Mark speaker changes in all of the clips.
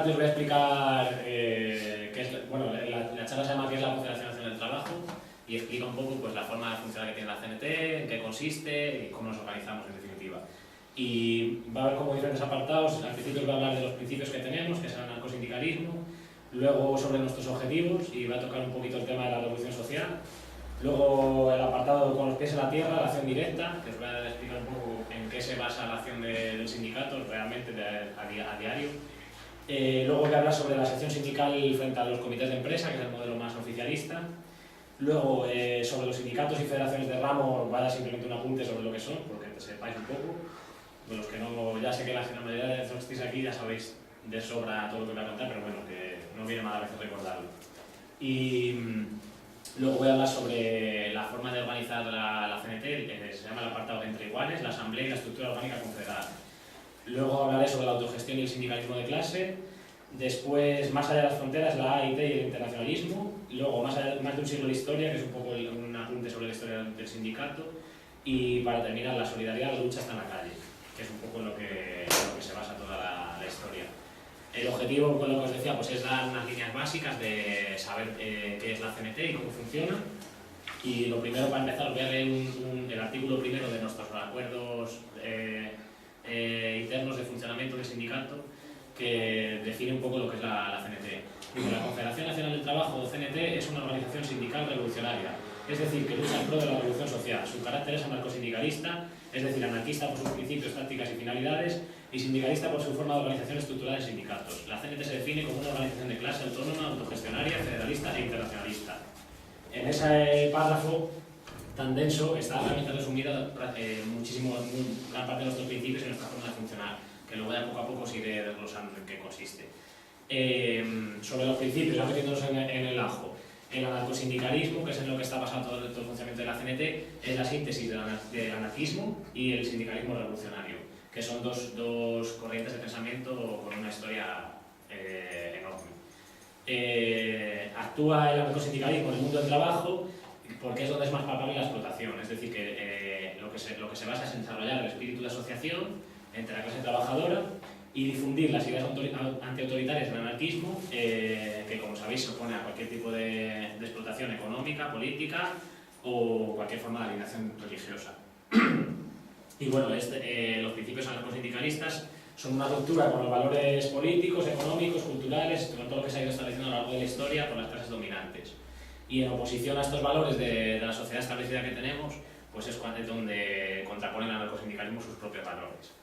Speaker 1: rápido os voy a explicar qué es, bueno, la charla se llama ¿Qué es la Confederación Nacional del Trabajo? Y explica un poco pues, la forma funcional que tiene la CNT, en qué consiste y cómo nos organizamos en definitiva. Y va a haber como diferentes apartados. Al principio os voy a hablar de los principios que tenemos, que es el anarcosindicalismo, luego sobre nuestros objetivos y va a tocar un poquito el tema de la revolución social. Luego el apartado con los pies en la tierra, la acción directa, que os voy a explicar un poco en qué se basa la acción del sindicato realmente a diario. Luego voy a hablar sobre la sección sindical frente a los comités de empresa, que es el modelo más oficialista. Luego sobre los sindicatos y federaciones de ramo voy a dar simplemente un apunte sobre lo que son, porque sepáis un poco. Los que no, ya sé que la mayoría de los que estáis aquí ya sabéis de sobra todo lo que voy a contar, pero bueno, que no viene mal a veces recordarlo. Y luego voy a hablar sobre la forma de organizar la CNT, se llama el apartado de entre iguales, la asamblea y la estructura orgánica confederada. Luego hablaré sobre la autogestión y el sindicalismo de clase. Después, más allá de las fronteras, la AIT y el internacionalismo. Luego, más de un siglo de historia, que es un poco un apunte sobre la historia del sindicato. Y para terminar, la solidaridad, la lucha está en la calle, que es un poco en lo que se basa toda la historia. El objetivo, con lo que os decía, pues es dar unas líneas básicas de saber qué es la CNT y cómo funciona. Y lo primero, para empezar, os voy a leer el artículo primero de nuestros acuerdos internos de funcionamiento del sindicato, que define un poco lo que es la CNT. La Confederación Nacional del Trabajo, o CNT, es una organización sindical revolucionaria, es decir, que lucha en pro de la revolución social. Su carácter es anarcosindicalista, es decir, anarquista por sus principios, tácticas y finalidades, y sindicalista por su forma de organización estructural de sindicatos. La CNT se define como una organización de clase autónoma, autogestionaria, federalista e internacionalista. En ese párrafo tan denso está realmente resumida gran parte de nuestros principios y nuestra forma de funcionar, que luego ya poco a poco os iré desglosando en qué consiste. Sobre los principios, ya metiéndonos en el ajo, el anarcosindicalismo, que es en lo que está basado todo el funcionamiento de la CNT, es la síntesis del anarquismo y el sindicalismo revolucionario, que son dos corrientes de pensamiento con una historia enorme. Actúa el anarcosindicalismo en el mundo del trabajo porque es donde es más palpable la explotación, es decir, que lo que se basa es en desarrollar el espíritu de asociación entre la clase trabajadora y difundir las ideas antiautoritarias del anarquismo, que como sabéis se opone a cualquier tipo de explotación económica, política o cualquier forma de alienación religiosa. Y bueno, los principios anarcosindicalistas son una ruptura con los valores políticos, económicos, culturales, con todo lo que se ha ido estableciendo a lo largo de la historia por las clases dominantes. Y en oposición a estos valores de la sociedad establecida que tenemos, pues es donde contrapone el anarcosindicalismo sus propios valores.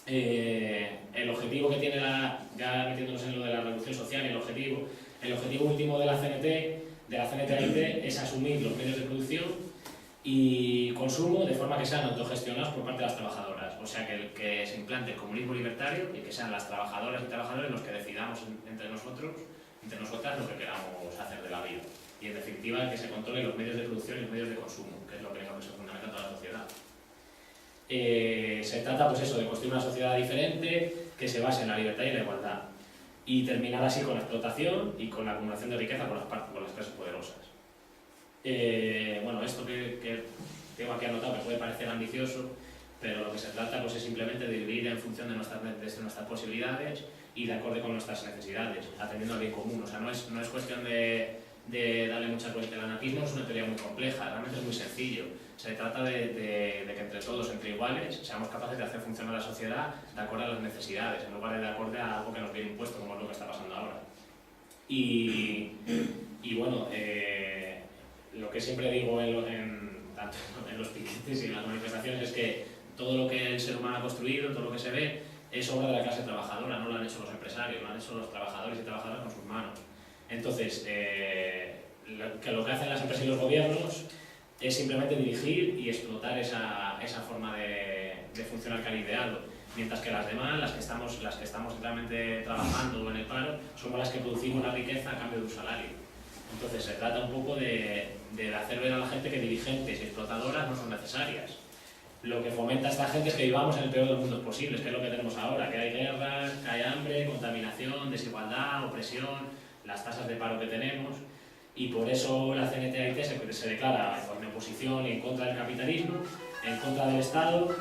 Speaker 1: El objetivo que tiene ya metiéndonos en lo de la revolución social, el objetivo último de la CNT-AIT es asumir los medios de producción y consumo de forma que sean autogestionados por parte de las trabajadoras, o sea que se implante el comunismo libertario y que sean las trabajadoras y trabajadores los que decidamos entre nosotras lo que queramos hacer de la vida. Y en definitiva que se controlen los medios de producción y los medios de consumo, que es lo que se fundamenta en toda la sociedad. Se trata pues eso, de construir una sociedad diferente que se base en la libertad y la igualdad y terminar así con la explotación y con la acumulación de riqueza por las clases poderosas. Bueno, esto que tengo aquí anotado me puede parecer ambicioso, pero lo que se trata pues, es simplemente de vivir en función de nuestras posibilidades y de acorde con nuestras necesidades, atendiendo al bien común. O sea, no es cuestión de darle mucha vuelta. El anarquismo es una teoría muy compleja, realmente es muy sencillo. Se trata de que entre todos, entre iguales, seamos capaces de hacer funcionar la sociedad de acuerdo a las necesidades, en lugar de acorde a algo que nos viene impuesto, como es lo que está pasando ahora. Y bueno, lo que siempre digo tanto en los piquetes y en las manifestaciones es que todo lo que el ser humano ha construido, todo lo que se ve, es obra de la clase trabajadora, no lo han hecho los empresarios, lo han hecho los trabajadores y trabajadoras con sus manos. Entonces, lo que hacen las empresas y los gobiernos es simplemente dirigir y explotar esa forma de funcionar que han ideado, mientras que las demás, las que estamos realmente trabajando en el paro, somos las que producimos la riqueza a cambio de un salario. Entonces se trata un poco de hacer ver a la gente que dirigentes y explotadoras no son necesarias. Lo que fomenta a esta gente es que vivamos en el peor de los mundos posibles, que es lo que tenemos ahora, que hay guerras, que hay hambre, contaminación, desigualdad, opresión, las tasas de paro que tenemos, y por eso la CNT-AIT se declara en oposición y en contra del capitalismo, en contra del Estado,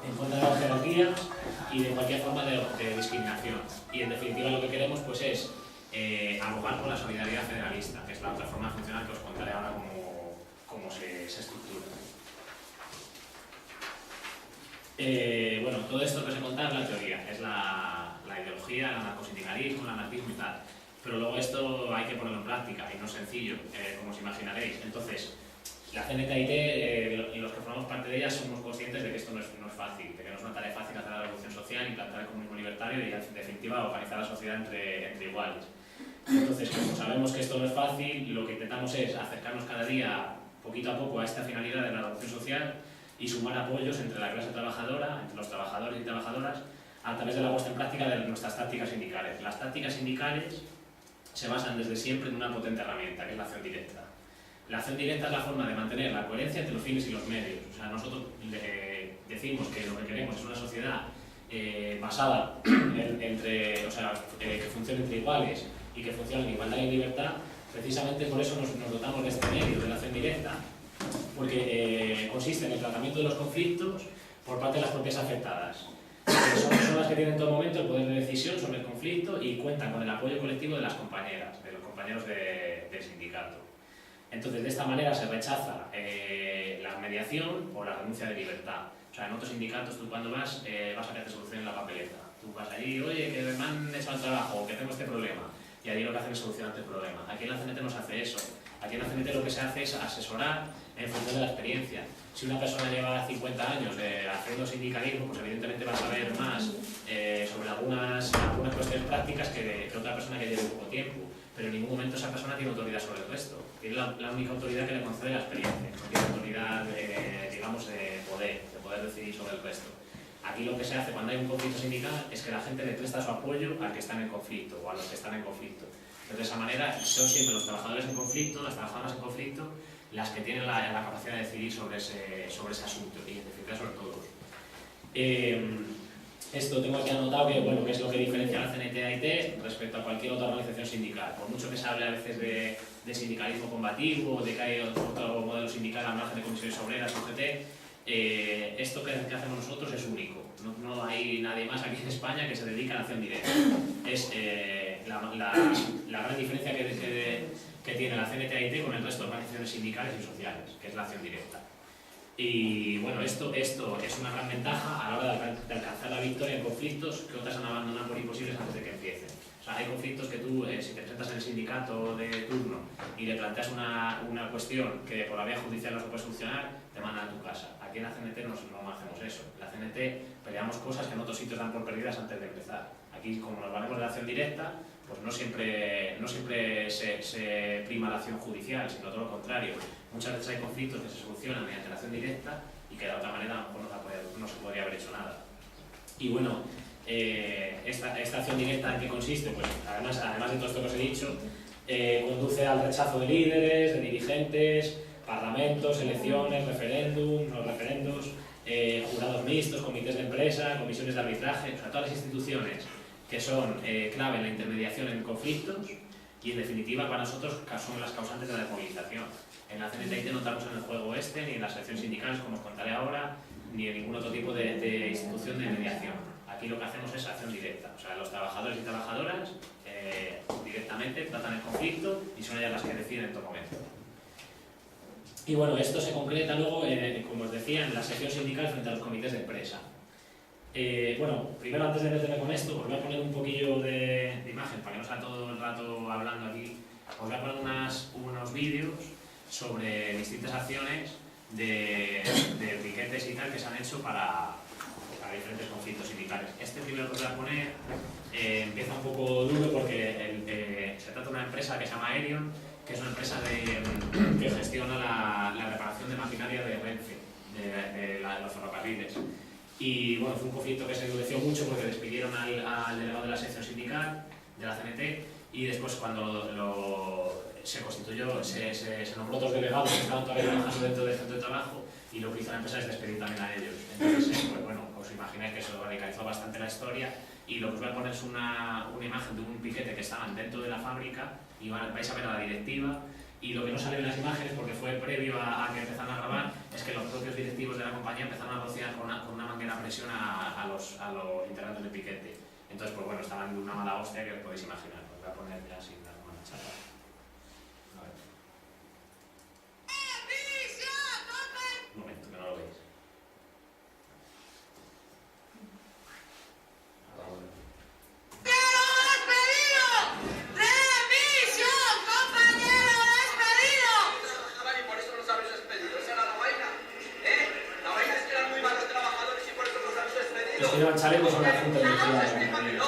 Speaker 1: en contra de las jerarquías y de cualquier forma de discriminación. Y en definitiva lo que queremos pues es abogar por la solidaridad federalista, que es la otra forma funcional que os contaré ahora cómo se estructura. Bueno, todo esto que os he contado es la teoría, es la ideología, el anarcosindicalismo, el anarquismo y tal. Pero luego esto hay que ponerlo en práctica y no es sencillo, como os imaginaréis. Entonces, la CNTIT y los que formamos parte de ella somos conscientes de que esto no es fácil, de que no es una tarea fácil hacer la revolución social, implantar el comunismo libertario y, en definitiva, organizar la sociedad entre iguales. Entonces, como sabemos que esto no es fácil, lo que intentamos es acercarnos cada día, poquito a poco, a esta finalidad de la revolución social y sumar apoyos entre la clase trabajadora, entre los trabajadores y trabajadoras, a través de la puesta en práctica de nuestras tácticas sindicales. Las tácticas sindicales se basan desde siempre en una potente herramienta, que es la acción directa. La acción directa es la forma de mantener la coherencia entre los fines y los medios. O sea, nosotros decimos que lo que queremos es una sociedad basada que funcione entre iguales y que funcione en igualdad y en libertad. Precisamente por eso nos dotamos de este medio, de la acción directa, porque consiste en el tratamiento de los conflictos por parte de las propias afectadas. Son las que tienen en todo momento el poder de decisión sobre el conflicto y cuentan con el apoyo colectivo de las compañeras, de los compañeros del sindicato. Entonces, de esta manera se rechaza la mediación o la renuncia de libertad. O sea, en otros sindicatos tú cuando vas a que te solucionen la papeleta. Tú vas allí, oye, que me han echado el trabajo, que tengo este problema. Y allí lo que hacen es solucionar el problema. Aquí en la CNT no se hace eso. Aquí en la CNT lo que se hace es asesorar en función de la experiencia. Si una persona lleva 50 años haciendo sindicalismo, pues evidentemente va a saber más sobre algunas cuestiones prácticas que otra persona que lleve poco tiempo. Pero en ningún momento esa persona tiene autoridad sobre el resto. Tiene la única autoridad que le concede la experiencia. No tiene autoridad, digamos, de poder decidir sobre el resto. Aquí lo que se hace cuando hay un conflicto sindical es que la gente le presta su apoyo al que está en el conflicto o a los que están en conflicto. Entonces, de esa manera son siempre los trabajadores en conflicto, las trabajadoras en conflicto, las que tienen la capacidad de decidir sobre ese asunto y en definitiva sobre todos. Esto tengo aquí anotado que es lo que diferencia a la CNT respecto a cualquier otra organización sindical. Por mucho que se hable a veces de sindicalismo combativo, de que hay otro modelo sindical al margen de comisiones obreras, UGT, esto que hacemos nosotros es único. No hay nadie más aquí en España que se dedique a la acción directa. Es la gran diferencia que tiene la CNT con el resto de organizaciones sindicales y sociales, que es la acción directa. Y bueno, esto es una gran ventaja a la hora de alcanzar la victoria en conflictos que otras han abandonado por imposibles antes de que empiecen. O sea, hay conflictos que tú, si te presentas en el sindicato de turno y le planteas una cuestión que por la vía judicial no se puede solucionar, te mandan a tu casa. Aquí en la CNT no hacemos eso. En la CNT peleamos cosas que en otros sitios dan por perdidas antes de empezar. Aquí, como nos valemos de la acción directa, pues no siempre se prima la acción judicial, sino todo lo contrario. Muchas veces hay conflictos que se solucionan mediante la acción directa y que de otra manera a lo mejor no se podría haber hecho nada. Y bueno, esta acción directa, ¿en qué consiste? Pues además de todo esto que os he dicho, conduce al rechazo de líderes, de dirigentes, parlamentos, elecciones, referendos, jurados mixtos, comités de empresa, comisiones de arbitraje, o sea, todas las instituciones que son clave en la intermediación en conflictos y en definitiva para nosotros son las causantes de la desmovilización. En la CNTIT no estamos en el juego ni en las secciones sindicales, como os contaré ahora, ni en ningún otro tipo de institución de mediación. Aquí lo que hacemos es acción directa, o sea, los trabajadores y trabajadoras directamente tratan el conflicto y son ellas las que deciden en todo momento. Y bueno, esto se concreta luego, como os decía, en la sección sindical frente a los comités de empresa. Primero antes de meterme con esto, os voy a poner un poquillo de imagen, para que no sea todo el rato hablando aquí. Os voy a poner unos vídeos sobre distintas acciones de piquetes y tal que se han hecho para diferentes conflictos sindicales. Este primero que os voy a poner empieza un poco duro porque se trata de una empresa que se llama Aerion, que es una empresa que gestiona la reparación de maquinaria de Renfe, de los ferrocarriles. Y bueno, fue un conflicto que se endureció mucho porque despidieron al delegado de la sección sindical, de la CNT, y después cuando se constituyó, se nombró otros delegados que estaban todavía trabajando dentro del centro de trabajo, y lo que hizo la empresa es despedir también a ellos. Entonces, os imagináis que eso radicalizó bastante la historia, y lo que os voy a poner es una imagen de un piquete que estaban dentro de la fábrica, y vais a ver a la directiva Y lo que no sale en las imágenes, porque fue previo a que empezaran a grabar, es que los propios directivos de la compañía empezaron a rociar con una manguera a presión a los integrantes de piquete. Entonces, pues bueno, estaban de una mala hostia que os podéis imaginar. Os voy a poner ya sin dar una chapa. A ver. Un momento, que no lo veis. Los que llevan chalecos son la junta directiva de la compañía.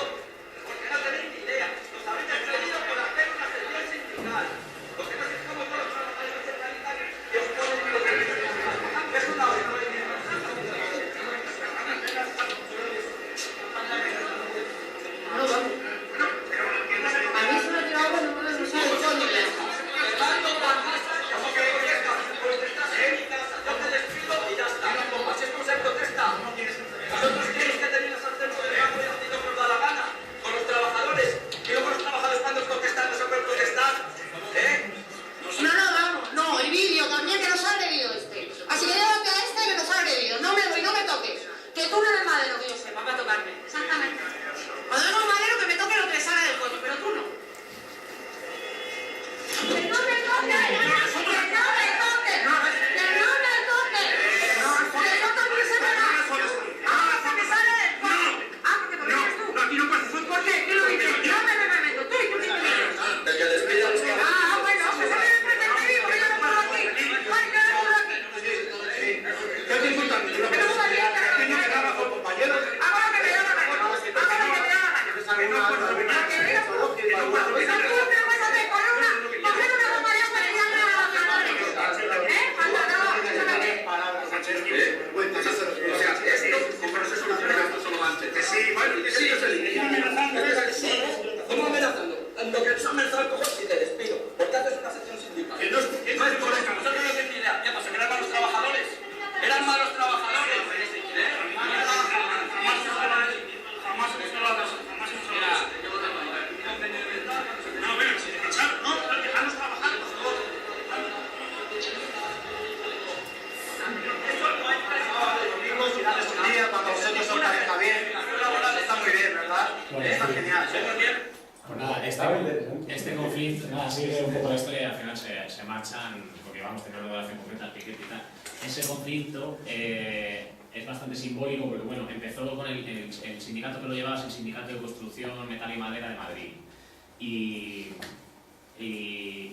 Speaker 1: Este conflicto, nada, sigue un poco la historia y al final se marchan, porque vamos a tener una relación concreta al piquete y tal. Ese conflicto es bastante simbólico porque, bueno, empezó con el sindicato que lo llevaba, es el Sindicato de Construcción, Metal y Madera de Madrid.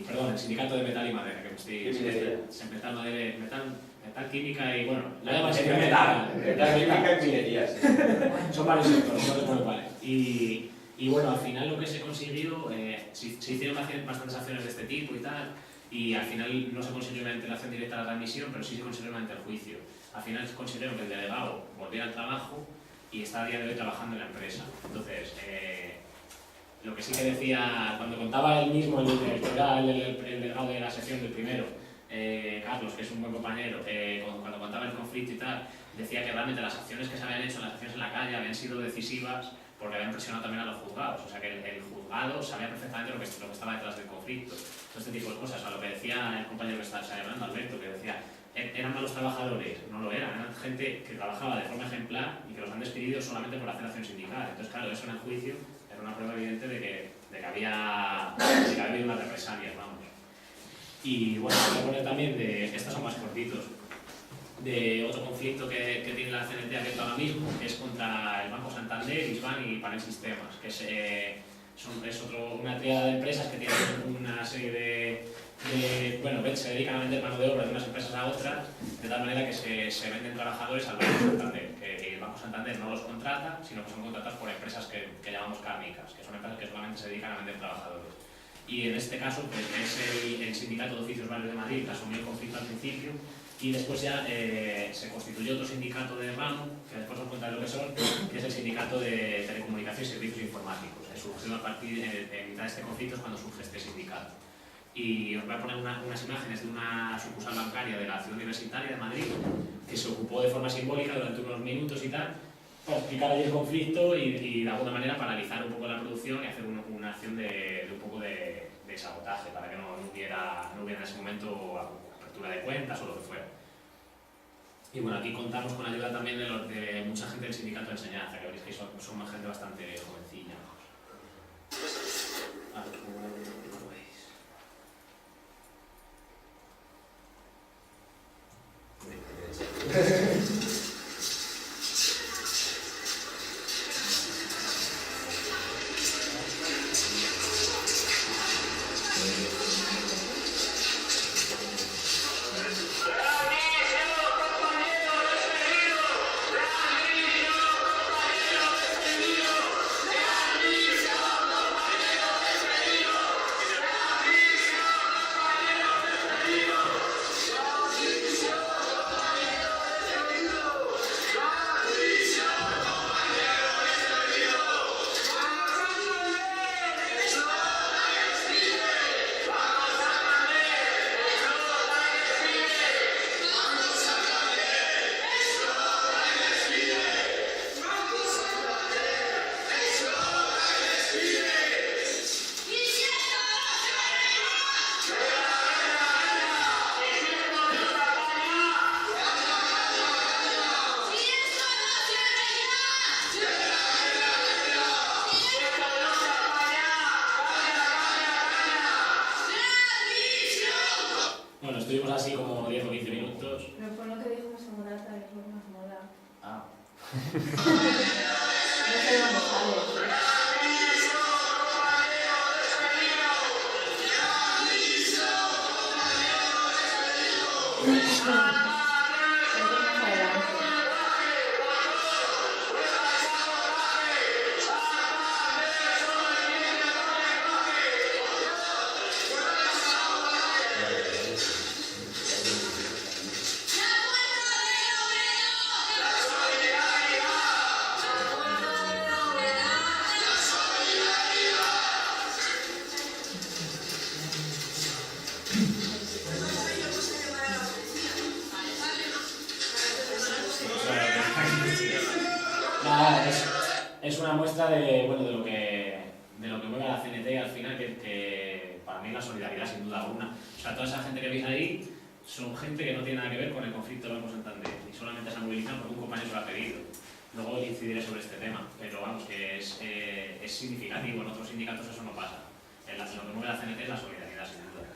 Speaker 1: Perdón, el Sindicato de Metal y Madera, que me estoy... Metal, química y, bueno, la llaman siempre metal.
Speaker 2: Metal, química y minerías.
Speaker 1: Son varios sectores, entonces, bueno, vale. Y bueno, al final lo que se consiguió, se hicieron bastantes acciones de este tipo y tal, y al final no se consiguió una interacción directa a la transmisión, pero sí se consiguió mediante el juicio. Al final se consiguieron que el delegado volviera al trabajo y está a día de hoy trabajando en la empresa. Entonces, lo que sí que decía, cuando contaba él mismo, el delegado de la sección del primero, Carlos, que es un buen compañero, cuando contaba el conflicto y tal, decía que realmente las acciones que se habían hecho, las acciones en la calle, habían sido decisivas porque habían presionado también a los juzgados, o sea que el juzgado sabía perfectamente lo que estaba detrás del conflicto, todo este tipo de cosas. A lo que decía el compañero que estaba hablando, Alberto, que decía, ¿eran malos trabajadores? No lo eran gente que trabajaba de forma ejemplar y que los han despedido solamente por hacer acción sindical. Entonces, claro, eso en el juicio era una prueba evidente de que había habido unas represalias, vamos. Y bueno, voy a poner también estos son más cortitos, de otro conflicto que tiene la CNT abierto ahora mismo, que es contra el Banco Santander, Isban y Panel Sistemas, que es una tríada de empresas que tienen una serie bueno, se dedican a vender mano de obra de unas empresas a otras, de tal manera que se venden trabajadores al Banco Santander, que el Banco Santander no los contrata, sino que son contratados por empresas que llamamos kármicas, que son empresas que solamente se dedican a vender trabajadores. Y en este caso pues, es el Sindicato de Oficios Varios de Madrid que asumió el conflicto al principio, y después ya se constituyó otro sindicato de ramo, que después os contaré lo que son, que es el Sindicato de Telecomunicaciones y Servicios Informáticos. Surgió a partir en mitad de este conflicto es cuando surge este sindicato. Y os voy a poner unas imágenes de una sucursal bancaria de la Ciudad Universitaria de Madrid, que se ocupó de forma simbólica durante unos minutos y tal, para explicar ahí el conflicto y de alguna manera paralizar un poco la producción y hacer una acción de un poco de de sabotaje, para que no hubiera en ese momento apertura de cuentas o lo que fuera. Y bueno, aquí contamos con la ayuda también de mucha gente del sindicato de enseñanza, que veréis que son gente bastante jovencilla. Bueno, estuvimos así como 10 o 15 minutos.
Speaker 2: Pero por lo que dijo Segurata, es lo que más mola.
Speaker 1: Ah.
Speaker 2: No sé dónde sale.
Speaker 1: Nada, es una muestra de, bueno, de lo que mueve a la CNT al final, que para mí es la solidaridad sin duda alguna. O sea, toda esa gente que veis ahí son gente que no tiene nada que ver con el conflicto del Banco Santander y solamente se han movilizado porque un compañero se lo ha pedido. Luego incidiré sobre este tema, pero vamos, que es significativo. En otros sindicatos eso no pasa. Lo que mueve a la CNT es la solidaridad sin duda.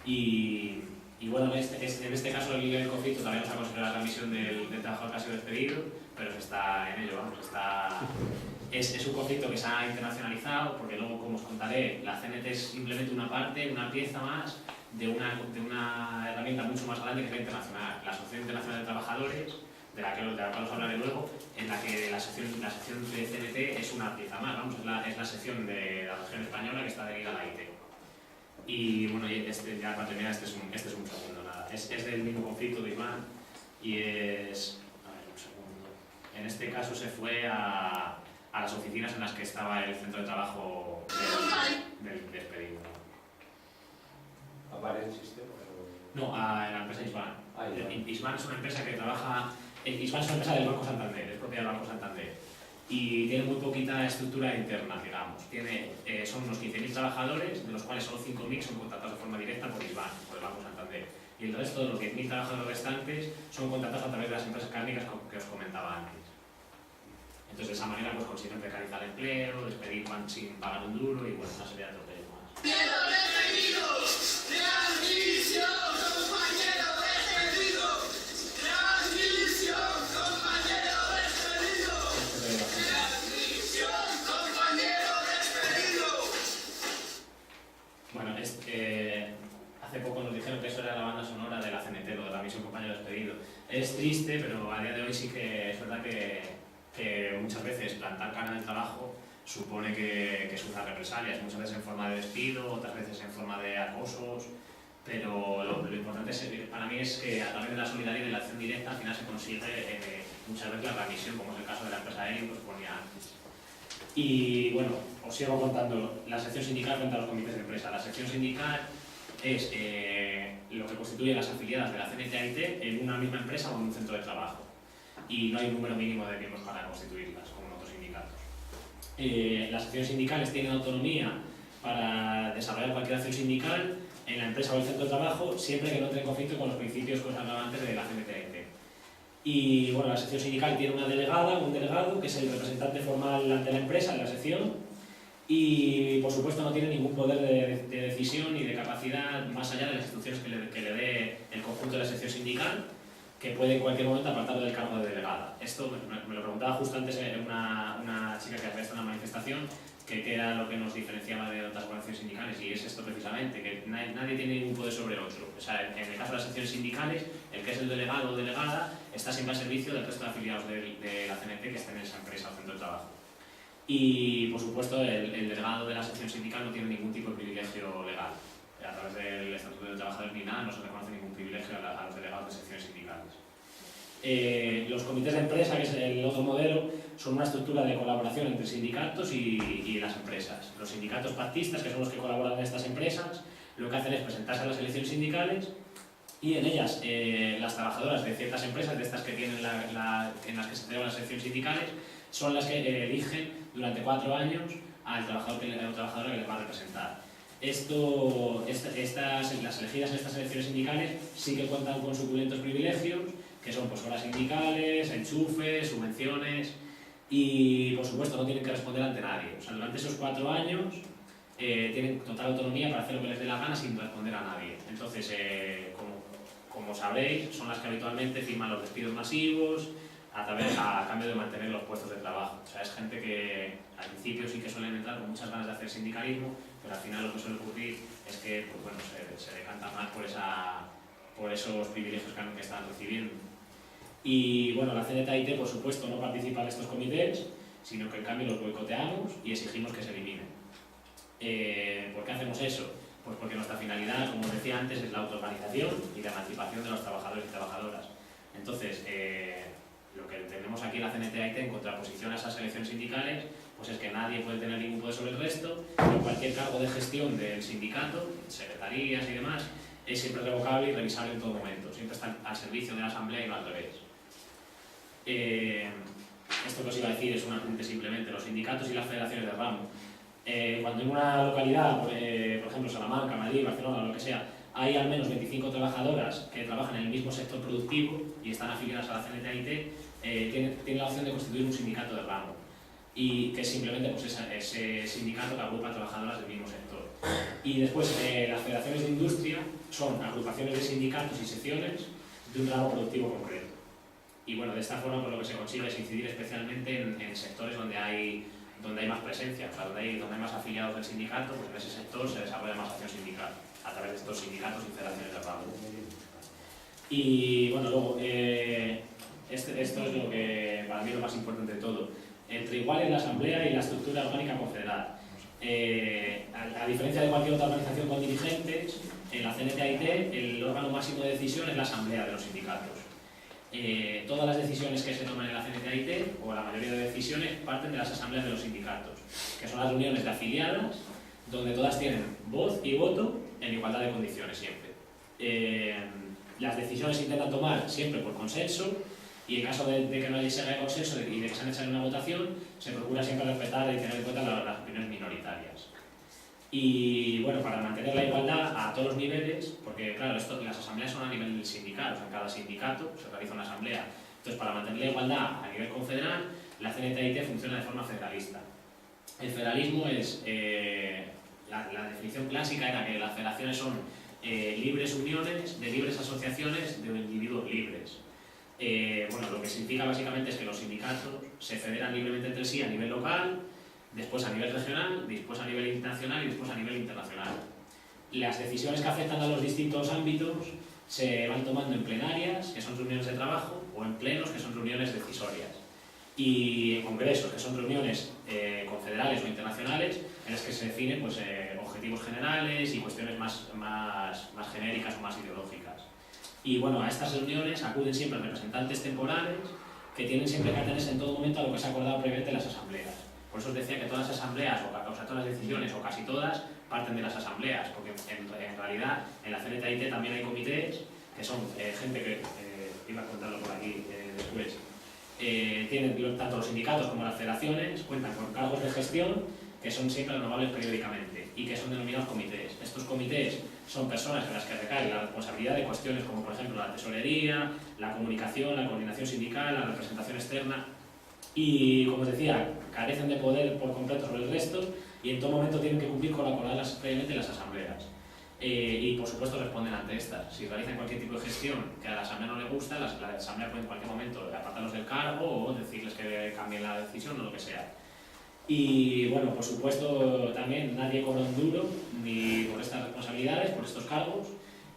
Speaker 1: Y bueno, en este caso el conflicto también nos ha considerado la transmisión del trabajador que ha sido despedido, pero se está en ello, vamos, es un conflicto que se ha internacionalizado, porque luego, como os contaré, la CNT es simplemente una parte, una pieza más de una herramienta mucho más grande que es la internacional, la Asociación Internacional de Trabajadores, de la cual os hablaré luego, en la que la sección de CNT es una pieza más, vamos, es la sección de la región española que está adherida a la IT. Y bueno, ya para terminar, este es un segundo, nada. Es del mismo conflicto de Iván y es... A ver, un segundo. En este caso se fue a las oficinas en las que estaba el centro de trabajo del despedido.
Speaker 3: ¿Aparece el sistema?
Speaker 1: No, a la empresa Isban. Isban es una empresa que trabaja... Isban es una empresa del Banco Santander, es propia del Banco Santander. Y tiene muy poquita estructura interna, digamos. Son unos 15.000 trabajadores, de los cuales solo 5.000 son contratados de forma directa por Isban, por el Banco Santander. Y el resto de los 10.000 trabajadores restantes son contratados a través de las empresas cárnicas que os comentaba antes. Entonces, de esa manera, pues consiguen precarizar el empleo, despedir sin pagar un duro y bueno, una serie de atropellos más. Bueno, hace poco nos dijeron que eso era la banda sonora de la CNT, lo de la misión compañero despedido. Es triste, pero a día de hoy sí que es verdad que muchas veces plantar cara en el trabajo supone que sufra represalias, muchas veces en forma de despido, otras veces en forma de acosos, pero lo importante para mí es que a través de la solidaridad y la acción directa al final se consigue muchas veces la remisión, como es el caso de la empresa Eni, que os ponía antes. Y bueno, os sigo contando la sección sindical frente a los comités de empresa. La sección sindical es lo que constituye las afiliadas de la CNT-AIT en una misma empresa o en un centro de trabajo. Y no hay un número mínimo de miembros para constituirlas, como en otros sindicatos. Las secciones sindicales tienen autonomía para desarrollar cualquier acción sindical en la empresa o el centro de trabajo, siempre que no entre en conflicto con los principios que os hablaba antes de la CNTIT. Y bueno, la sección sindical tiene una delegada, un delegado, que es el representante formal ante la empresa en la sección, y por supuesto no tiene ningún poder de decisión ni de capacidad más allá de las instrucciones que le dé el conjunto de la sección sindical, que puede en cualquier momento apartarlo del cargo de delegada. Esto me lo preguntaba justo antes una chica que había estado en una manifestación, que era lo que nos diferenciaba de otras organizaciones sindicales, y es esto precisamente, que nadie tiene ningún poder sobre otro. O sea, en el caso de las secciones sindicales, el que es el delegado o delegada está siempre al servicio del resto de afiliados de la CNT que estén en esa empresa o centro de trabajo. Y, por supuesto, el delegado de la sección sindical no tiene ningún tipo de privilegio legal. A través del Estatuto del Trabajador ni nada, no se reconoce ningún privilegio a los delegados de secciones sindicales. Los comités de empresa, que es el otro modelo, son una estructura de colaboración entre sindicatos y las empresas. Los sindicatos pactistas, que son los que colaboran en estas empresas, lo que hacen es presentarse a las elecciones sindicales y en ellas las trabajadoras de ciertas empresas, de estas que tienen en las que se celebran las elecciones sindicales, son las que eligen durante 4 años al trabajador o trabajadora que les va a representar. Las elegidas en estas elecciones sindicales sí que cuentan con suculentos privilegios, que son pues, horas sindicales, enchufes, subvenciones, y por supuesto no tienen que responder ante nadie. O sea, durante esos 4 años tienen total autonomía para hacer lo que les dé la gana sin responder a nadie. Entonces, como sabréis, son las que habitualmente firman los despidos masivos a cambio de mantener los puestos de trabajo. O sea, es gente que al principio sí que suelen entrar con muchas ganas de hacer sindicalismo, pero al final lo que suele ocurrir es que pues, bueno, se decantan más por esos privilegios que están recibiendo. Y bueno, la CNTIT, por supuesto, no participa en estos comités, sino que en cambio los boicoteamos y exigimos que se eliminen. ¿Por qué hacemos eso? Pues porque nuestra finalidad, como os decía antes, es la autoorganización y la emancipación de los trabajadores y trabajadoras. Entonces, lo que tenemos aquí en la CNTIT en contraposición a esas elecciones sindicales, pues es que nadie puede tener ningún poder sobre el resto, pero cualquier cargo de gestión del sindicato, secretarías y demás, es siempre revocable y revisable en todo momento. Siempre está al servicio de la asamblea y no al revés. Esto que os iba a decir es un apunte simplemente. Los sindicatos y las federaciones de ramo. Cuando en una localidad, por ejemplo Salamanca, Madrid, Barcelona, lo que sea, hay al menos 25 trabajadoras que trabajan en el mismo sector productivo y están afiliadas a la CNTIT, tienen la opción de constituir un sindicato de ramo, y que es simplemente pues, ese sindicato que agrupa trabajadoras del mismo sector. Y después las federaciones de industria son agrupaciones de sindicatos y secciones de un ramo productivo concreto. Y bueno, de esta forma pues, lo que se consigue es incidir especialmente en sectores donde hay más presencia, o sea, donde hay más afiliados del sindicato, pues en ese sector se desarrolla más acción sindical a través de estos sindicatos y federaciones de ramo. Y bueno, luego, esto es lo que para mí es lo más importante de todo. Entre iguales la asamblea y la estructura orgánica confederal. A diferencia de cualquier otra organización con dirigentes, en la CNTIT el órgano máximo de decisión es la asamblea de los sindicatos. Todas las decisiones que se toman en la CNTIT, o la mayoría de decisiones, parten de las asambleas de los sindicatos, que son las reuniones de afiliadas, donde todas tienen voz y voto en igualdad de condiciones siempre. Las decisiones se intentan tomar siempre por consenso, y en caso de que no se haga consenso y de que se han hecho en una votación, se procura siempre respetar y tener en cuenta las opiniones minoritarias. Y bueno, para mantener la igualdad a todos los niveles, porque claro, las asambleas son a nivel sindical, o sea, en cada sindicato se realiza una asamblea. Entonces, para mantener la igualdad a nivel confederal, la CNTIT funciona de forma federalista. El federalismo es, la definición clásica era que las federaciones son libres uniones de libres asociaciones de individuos libres. Bueno, lo que significa básicamente es que los sindicatos se federan libremente entre sí a nivel local, después a nivel regional, después a nivel internacional y después a nivel internacional. Las decisiones que afectan a los distintos ámbitos se van tomando en plenarias, que son reuniones de trabajo, o en plenos, que son reuniones decisorias. Y en congresos, que son reuniones confederales o internacionales, en las que se definen pues, objetivos generales y cuestiones más genéricas o más ideológicas. Y bueno, a estas reuniones acuden siempre representantes temporales que tienen siempre que atenerse en todo momento a lo que se ha acordado previamente en las asambleas. Por eso os decía que todas las asambleas, o sea, todas las decisiones, o casi todas, parten de las asambleas, porque en realidad en la CNTIT también hay comités, que son gente que, iba a contarlo por aquí después, tienen tanto los sindicatos como las federaciones, cuentan con cargos de gestión que son siempre renovables periódicamente y que son denominados comités. Estos comités son personas en las que recae la responsabilidad de cuestiones como, por ejemplo, la tesorería, la comunicación, la coordinación sindical, la representación externa y, como os decía, carecen de poder por completo sobre el resto y en todo momento tienen que cumplir con las previamente las asambleas. Y, por supuesto, responden ante estas. Si realizan cualquier tipo de gestión que a la asamblea no le gusta, la asamblea puede en cualquier momento apartarlos del cargo o decirles que cambien la decisión o lo que sea. Y bueno, por supuesto también nadie cobra un duro ni por estas responsabilidades, por estos cargos,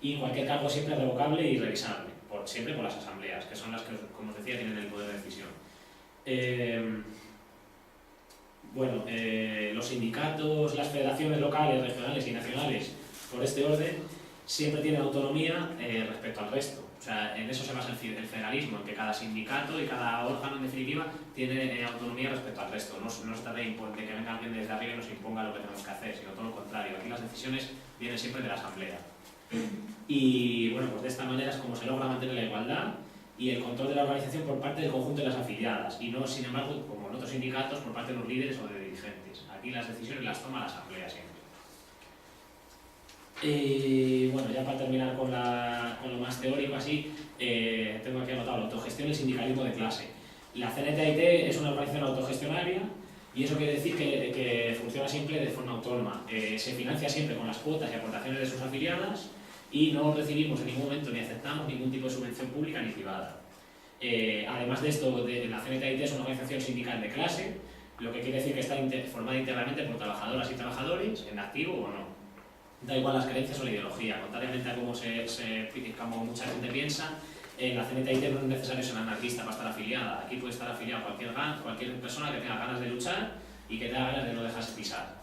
Speaker 1: y cualquier cargo siempre es revocable y revisable, siempre por las asambleas, que son las que, como os decía, tienen el poder de decisión. Los sindicatos, las federaciones locales, regionales y nacionales, por este orden, siempre tienen autonomía respecto al resto. O sea, en eso se basa el federalismo, en que cada sindicato y cada órgano, en definitiva, tiene autonomía respecto al resto. No se trata de que venga alguien desde arriba y nos imponga lo que tenemos que hacer, sino todo lo contrario. Aquí las decisiones vienen siempre de la asamblea. Y bueno, pues de esta manera es como se logra mantener la igualdad y el control de la organización por parte del conjunto de las afiliadas, y no, sin embargo, como en otros sindicatos, por parte de los líderes o de dirigentes. Aquí las decisiones las toma la asamblea siempre. Y bueno, ya para terminar con lo más teórico así, tengo aquí anotado la autogestión y el sindicalismo de clase. La CNTAIT es una organización autogestionaria y eso quiere decir que funciona siempre de forma autónoma. Se financia siempre con las cuotas y aportaciones de sus afiliadas y no recibimos en ningún momento ni aceptamos ningún tipo de subvención pública ni privada. Además de esto, la CNTAIT es una organización sindical de clase, lo que quiere decir que está formada íntegramente por trabajadoras y trabajadores, en activo o no. Da igual las creencias o la ideología, contrariamente a como mucha gente piensa, en la CNTAIT no es necesario ser anarquista para estar afiliada. Aquí puede estar afiliado cualquier persona que tenga ganas de luchar y que tenga ganas de no dejarse pisar.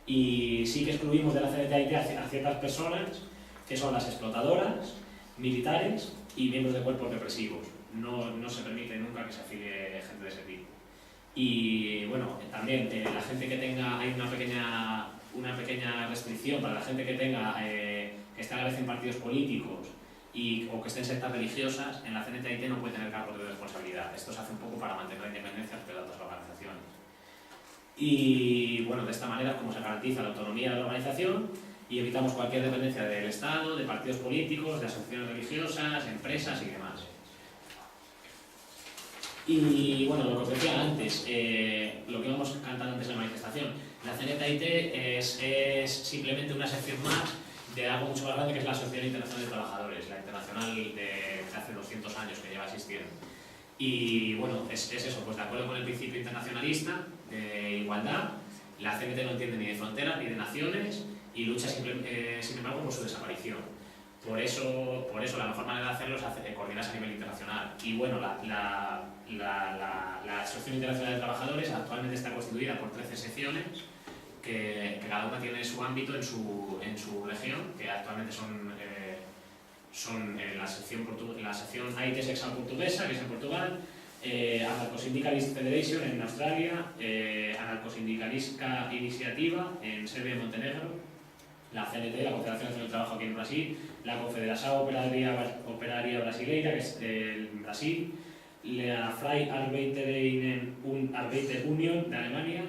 Speaker 1: Y sí que excluimos de la CNTAIT a ciertas personas que son las explotadoras, militares y miembros de cuerpos represivos. No se permite nunca que se afilie gente de ese tipo. Y bueno, también la gente que tenga, hay una pequeña restricción para la gente que tenga, que esté a la vez en partidos políticos o que esté en sectas religiosas, en la CNTAIT no puede tener cargos de responsabilidad. Esto se hace un poco para mantener la independencia respecto a otras organizaciones. Y bueno, de esta manera es como se garantiza la autonomía de la organización y evitamos cualquier dependencia del Estado, de partidos políticos, de asociaciones religiosas, empresas y demás. Y bueno, lo que os decía antes, lo que íbamos cantando antes en la manifestación, la CNTAIT es simplemente una sección más de algo mucho más grande que es la Asociación Internacional de Trabajadores, la internacional de hace 200 años que lleva existiendo. Y bueno, es eso, pues de acuerdo con el principio internacionalista de igualdad, la CNT no entiende ni de fronteras ni de naciones y lucha sin embargo por su desaparición. Por eso la mejor manera de hacerlo es coordinarse a nivel internacional. Y bueno, la Asociación Internacional de Trabajadores actualmente está constituida por 13 secciones que cada una tiene su ámbito en su región, que actualmente son la sección AIT Sexal Portuguesa, que es en Portugal, Anarcho-Syndicalist Federation en Australia, Anarcho-Sindicalista Iniciativa en Serbia y Montenegro, la CNT, la Confederación Nacional del Trabajo aquí en Brasil, la Confederação Operaria Brasileira, que es en Brasil, la Freie Arbeiterunion de Alemania,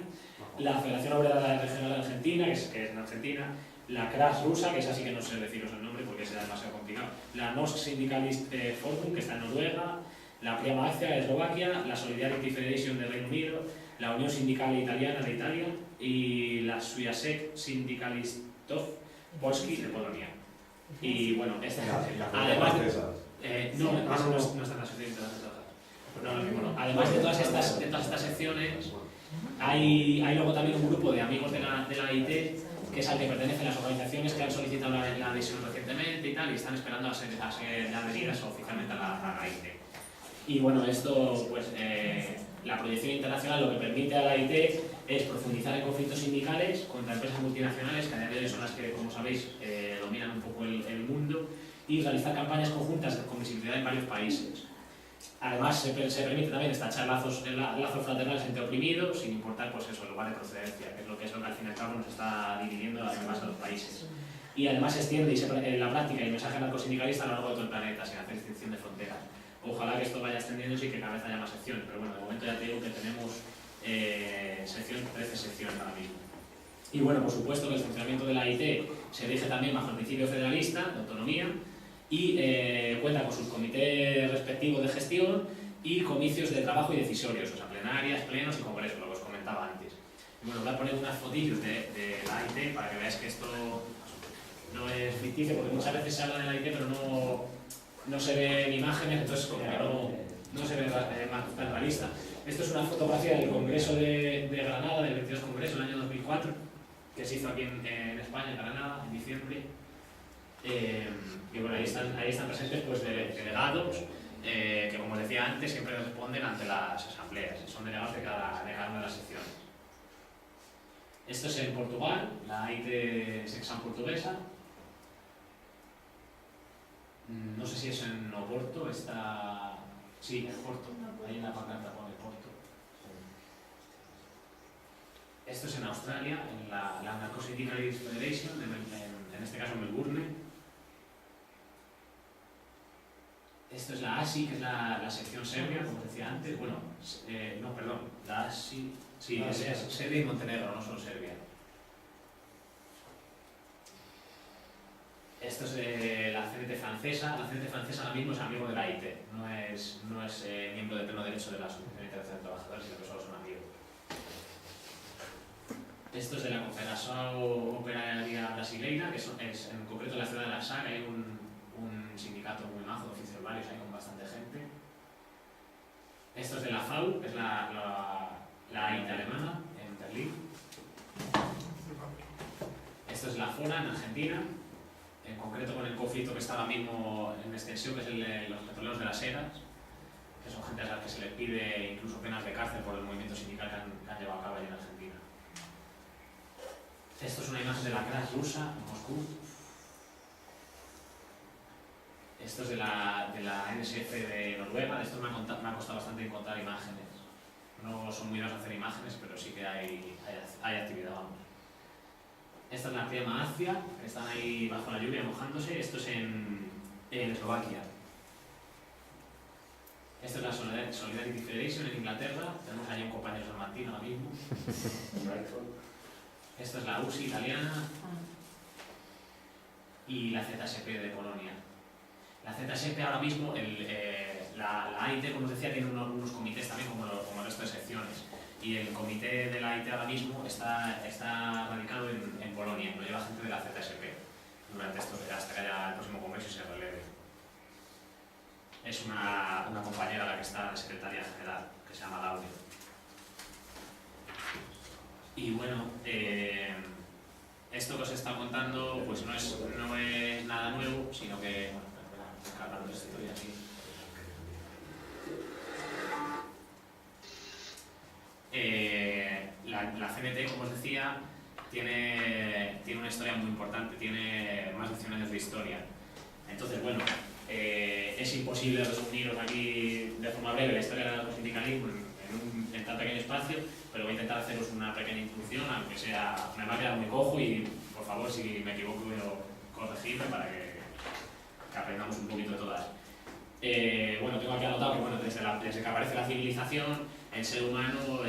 Speaker 1: la Federación Obrera Regional de Argentina, que es en Argentina, la CRAS rusa, que es así que no sé deciros el nombre porque será demasiado complicado, la Norsk Syndicalist Forum, que está en Noruega, la Prima Austria de Eslovaquia, la Solidarity Federation de Reino Unido, la Unión Sindical Italiana de Italia y la Związek Syndikalistów Polski de Polonia. Y bueno, además no está en la Asociación Internacional de Trabajadores. Además de todas estas secciones, hay luego también un grupo de amigos de la AIT, que es al que pertenecen las organizaciones que han solicitado la adhesión recientemente y tal, y están esperando a ser adheridas oficialmente a la AIT. Y bueno, esto, pues, la proyección internacional lo que permite a la AIT es profundizar en conflictos sindicales contra empresas multinacionales, que a día de hoy son las que, como sabéis, dominan un poco el mundo, y realizar campañas conjuntas con visibilidad en varios países. Además, se permite también estachar lazos fraternales entre oprimidos, sin importar, pues eso, el lugar de procedencia, que es lo que al fin y al cabo nos está dividiendo además a los países. Y además se extiende la práctica y el mensaje anarcosindicalista a lo largo de todo el planeta, sin hacer distinción de fronteras. Ojalá que esto vaya extendiéndose y que cada vez haya más secciones, pero bueno, de momento ya te digo que tenemos 13 secciones ahora mismo. Y bueno, por supuesto que el funcionamiento de la AIT se rige también bajo el principio federalista de autonomía y cuenta con sus comités respectivos de gestión y comicios de trabajo y decisorios, o sea, plenarias, plenos y congresos, lo que os comentaba antes. Y bueno, voy a poner unas fotillos de la AIT para que veáis que esto no es ficticio, porque muchas veces se habla de la AIT pero no se ven imágenes, entonces como que no se ve más tan realista. Esto es una fotografía del Congreso de Granada, del 22 Congreso del año 2004, que se hizo aquí en España, en Granada, en diciembre. Y bueno, ahí están presentes pues, delegados, que como os decía antes, siempre responden ante las asambleas, son delegados de cada una de las secciones. Esto es en Portugal, la AIT Sección portuguesa. No sé si es en Oporto, está... Sí, en Porto, ahí en la pancarta pone Porto. Esto es en Australia, en la Narcosyndicalist Federation, en este caso en Melbourne. Esto es la ASI, que es la sección serbia, como os decía antes. Bueno, no, perdón, la ASI, sí, es Serbia y Montenegro, no solo Serbia. Esto es de la CNT francesa. La CNT francesa ahora mismo es amigo de la AIT, no es miembro de pleno derecho de la Asociación Internacional de Trabajadores, sino que solo son amigos. Esto es de la Confederación Operaria Brasileira, que es en concreto en la ciudad de La Saga, hay un sindicato muy majo de oficios varios, hay con bastante gente. Esto es de la FAU, que es la AIT alemana, en Berlín. Esto es la FONA, en Argentina, en concreto con el conflicto que está ahora mismo en extensión, que es el de los petroleros de las eras, que son gente a las que se les pide incluso penas de cárcel por el movimiento sindical que han llevado a cabo allí en Argentina. Esto es una imagen de la CRAS rusa en Moscú. Esto es de la NSF de Noruega. De esto me ha costado bastante encontrar imágenes. No son muy buenos hacer imágenes, pero sí que hay actividad, vamos. Esta es la Prima Asia, que están ahí bajo la lluvia mojándose. Esto es en Eslovaquia. Esto es la Solidarity Federation en Inglaterra. Tenemos allí un compañero salmantino ahora mismo. Esta es la UCI italiana y la ZSP de Polonia. La ZSP ahora mismo, la AIT, como os decía, tiene unos comités también como el resto de secciones. Y el comité de la AIT ahora mismo está radicado en Polonia, lo lleva gente de la ZSP durante hasta que haya el próximo congreso y se releve. Es una compañera la que está de secretaria general, que se llama Laudio. Y bueno, esto que os he estado contando pues no es nada nuevo, sino que, bueno, cargando esta historia aquí. La CNT, como os decía, tiene una historia muy importante, tiene más de 100 años de historia. Entonces, bueno, es imposible resumiros aquí de forma breve la historia del anarcosindicalismo en tan pequeño espacio, pero voy a intentar haceros una pequeña introducción, aunque sea, me va a quedar muy cojo y, por favor, si me equivoco, corregidme para que aprendamos un poquito de todas. Bueno, tengo aquí anotado que bueno, desde que aparece la civilización, el ser humano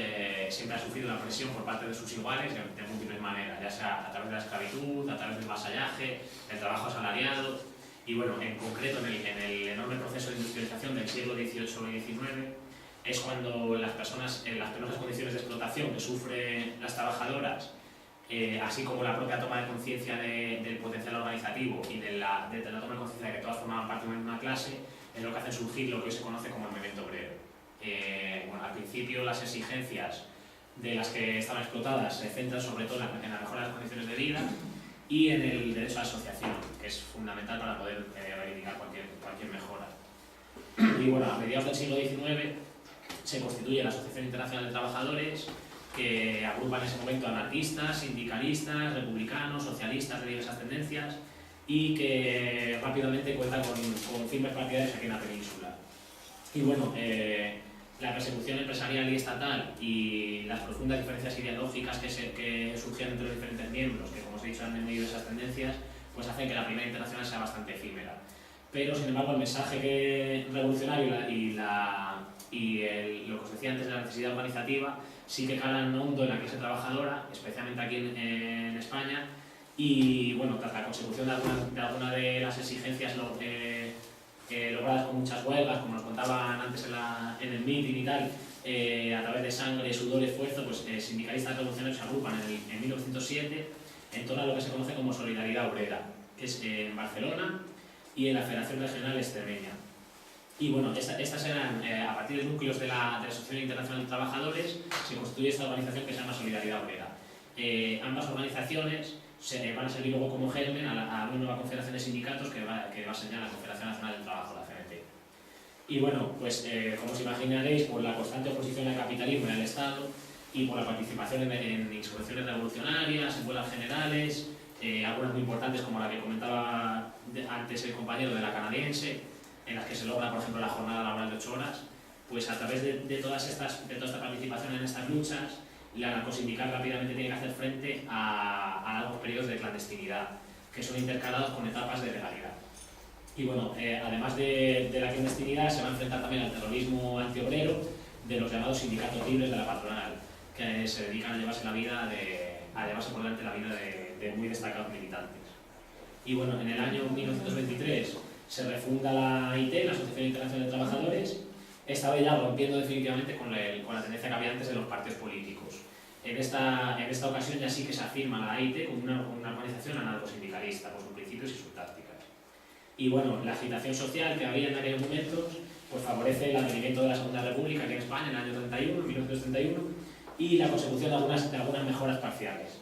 Speaker 1: siempre ha sufrido la presión por parte de sus iguales de múltiples maneras, ya sea a través de la esclavitud, a través del vasallaje, del trabajo asalariado, y bueno, en concreto en el enorme proceso de industrialización del siglo XVIII y XIX, es cuando las personas, en las penosas condiciones de explotación que sufren las trabajadoras, así como la propia toma de conciencia del potencial organizativo y de la toma de conciencia de que todas formaban parte de una misma clase, es lo que hacen surgir lo que hoy se conoce como el movimiento obrero. Bueno, al principio las exigencias de las que estaban explotadas se centran sobre todo en la mejora de las condiciones de vida y en el derecho a la asociación, que es fundamental para poder reivindicar cualquier mejora. Y bueno, a mediados del siglo XIX se constituye la Asociación Internacional de Trabajadores, que agrupa en ese momento anarquistas, sindicalistas, republicanos, socialistas de diversas tendencias y que rápidamente cuenta con firmes partidarios aquí en la península. Y bueno, la persecución empresarial y estatal y las profundas diferencias ideológicas que surgían entre los diferentes miembros, que como os he dicho han tenido esas tendencias, pues hacen que la primera internacional sea bastante efímera. Pero sin embargo el mensaje revolucionario y lo que os decía antes de la necesidad organizativa sí que calan hondo en la clase trabajadora, especialmente aquí en España, y bueno, tras la consecución de alguna de las exigencias logradas con muchas huelgas, como nos contaban antes en el meeting y tal, a través de sangre, sudor y esfuerzo, pues sindicalistas revolucionarios se agrupan en 1907 en torno a lo que se conoce como Solidaridad Obrera, que es en Barcelona y en la Federación Regional Extremeña. Y bueno, estas eran, a partir de núcleos de la Asociación Internacional de Trabajadores, se constituye esta organización que se llama Solidaridad Obrera. Ambas organizaciones van a servir luego como germen a una nueva confederación de sindicatos que va a señalar la Confederación Nacional del Trabajo, la CNT. Y bueno, pues como os imaginaréis, por la constante oposición al capitalismo y al Estado, y por la participación en insurrecciones revolucionarias, en huelgas generales, algunas muy importantes como la que comentaba antes el compañero de la canadiense, en las que se logra, por ejemplo, la jornada laboral de 8 horas, pues a través de toda esta participación en estas luchas, la anarcosindical rápidamente tiene que hacer frente a largos periodos de clandestinidad, que son intercalados con etapas de legalidad. Y bueno, además de la clandestinidad, se va a enfrentar también al terrorismo antiobrero de los llamados sindicatos libres de la patronal, que se dedican a llevarse por delante la vida de muy destacados militantes. Y bueno, en el año 1923 se refunda la AIT, la Asociación Internacional de Trabajadores, esta vez ya rompiendo definitivamente con la tendencia que había antes de los partidos políticos. En esta ocasión ya sí que se afirma la AIT como una organización anarcosindicalista, por sus principios y sus tácticas. Y bueno, la agitación social que había en aquellos momentos pues favorece el advenimiento de la Segunda República aquí en España en el año 1931, y la consecución de algunas mejoras parciales.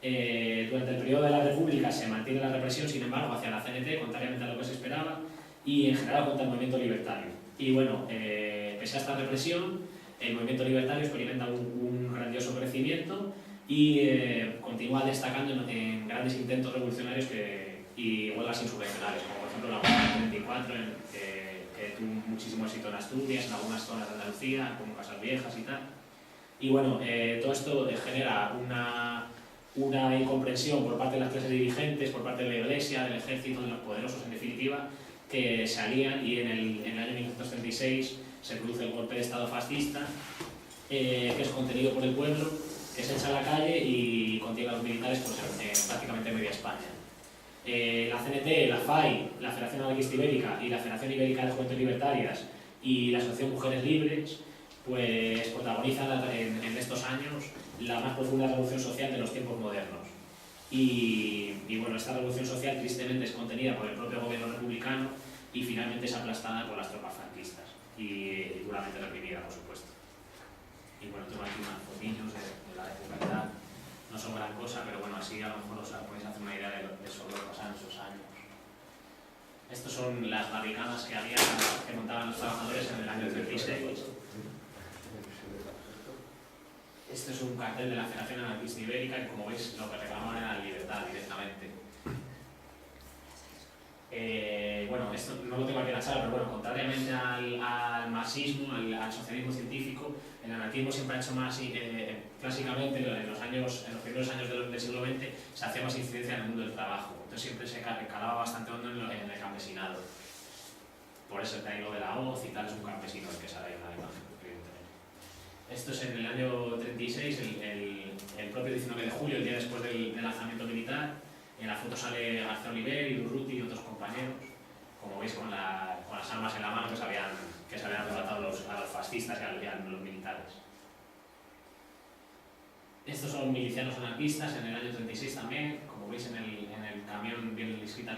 Speaker 1: Durante el periodo de la República se mantiene la represión, sin embargo, hacia la CNT, contrariamente a lo que se esperaba, y en general contra el movimiento libertario. Y bueno, pese a esta represión, el movimiento libertario experimenta un grandioso crecimiento y continúa destacando en grandes intentos revolucionarios y huelgas insurreccionales, como por ejemplo la huelga del 34, que tuvo muchísimo éxito en Asturias, en algunas zonas de Andalucía, como Casas Viejas y tal. Y bueno, todo esto genera una incomprensión por parte de las clases dirigentes, por parte de la Iglesia, del Ejército, de los poderosos en definitiva, que se alían, y en el año 1936 se produce el golpe de Estado fascista, que es contenido por el pueblo, que se echa a la calle y contiene a los militares pues, en prácticamente media España. La CNT, la FAI, la Federación Anarquista Ibérica y la Federación Ibérica de Juventudes Libertarias y la Asociación Mujeres Libres pues protagonizan en estos años la más profunda revolución social de los tiempos modernos. Y bueno, esta revolución social tristemente es contenida por el propio gobierno republicano y finalmente es aplastada por las tropas franquistas y duramente reprimida, por supuesto. Y bueno, tengo aquí unas fotillos de la época y tal. No son gran cosa, pero bueno, así a lo mejor os podéis hacer una idea de sobre lo que pasaban esos años. Estas son las barricadas que montaban los trabajadores en el año 36. Este es un cartel de la Federación Anarquista Ibérica que, como veis, lo que reclamaban era la libertad directamente. Bueno, esto no lo tengo aquí en la sala, pero bueno, contrariamente al marxismo, al socialismo científico, el anarquismo siempre ha hecho más, clásicamente en los primeros años del siglo XX, se hacía más incidencia en el mundo del trabajo. Entonces siempre se calaba bastante hondo en el campesinado. Por eso el lo de la hoz y tal es un campesino el que sale ahí en la imagen, evidentemente. Esto es en el año 36, el propio 19 de julio, el día después del lanzamiento militar. En la foto sale García Oliver y Durruti y otros compañeros, como veis con las armas en la mano que se habían arrebatado a los fascistas y a los militares. Estos son milicianos anarquistas en el año 36 también, como veis en el camión bien escritas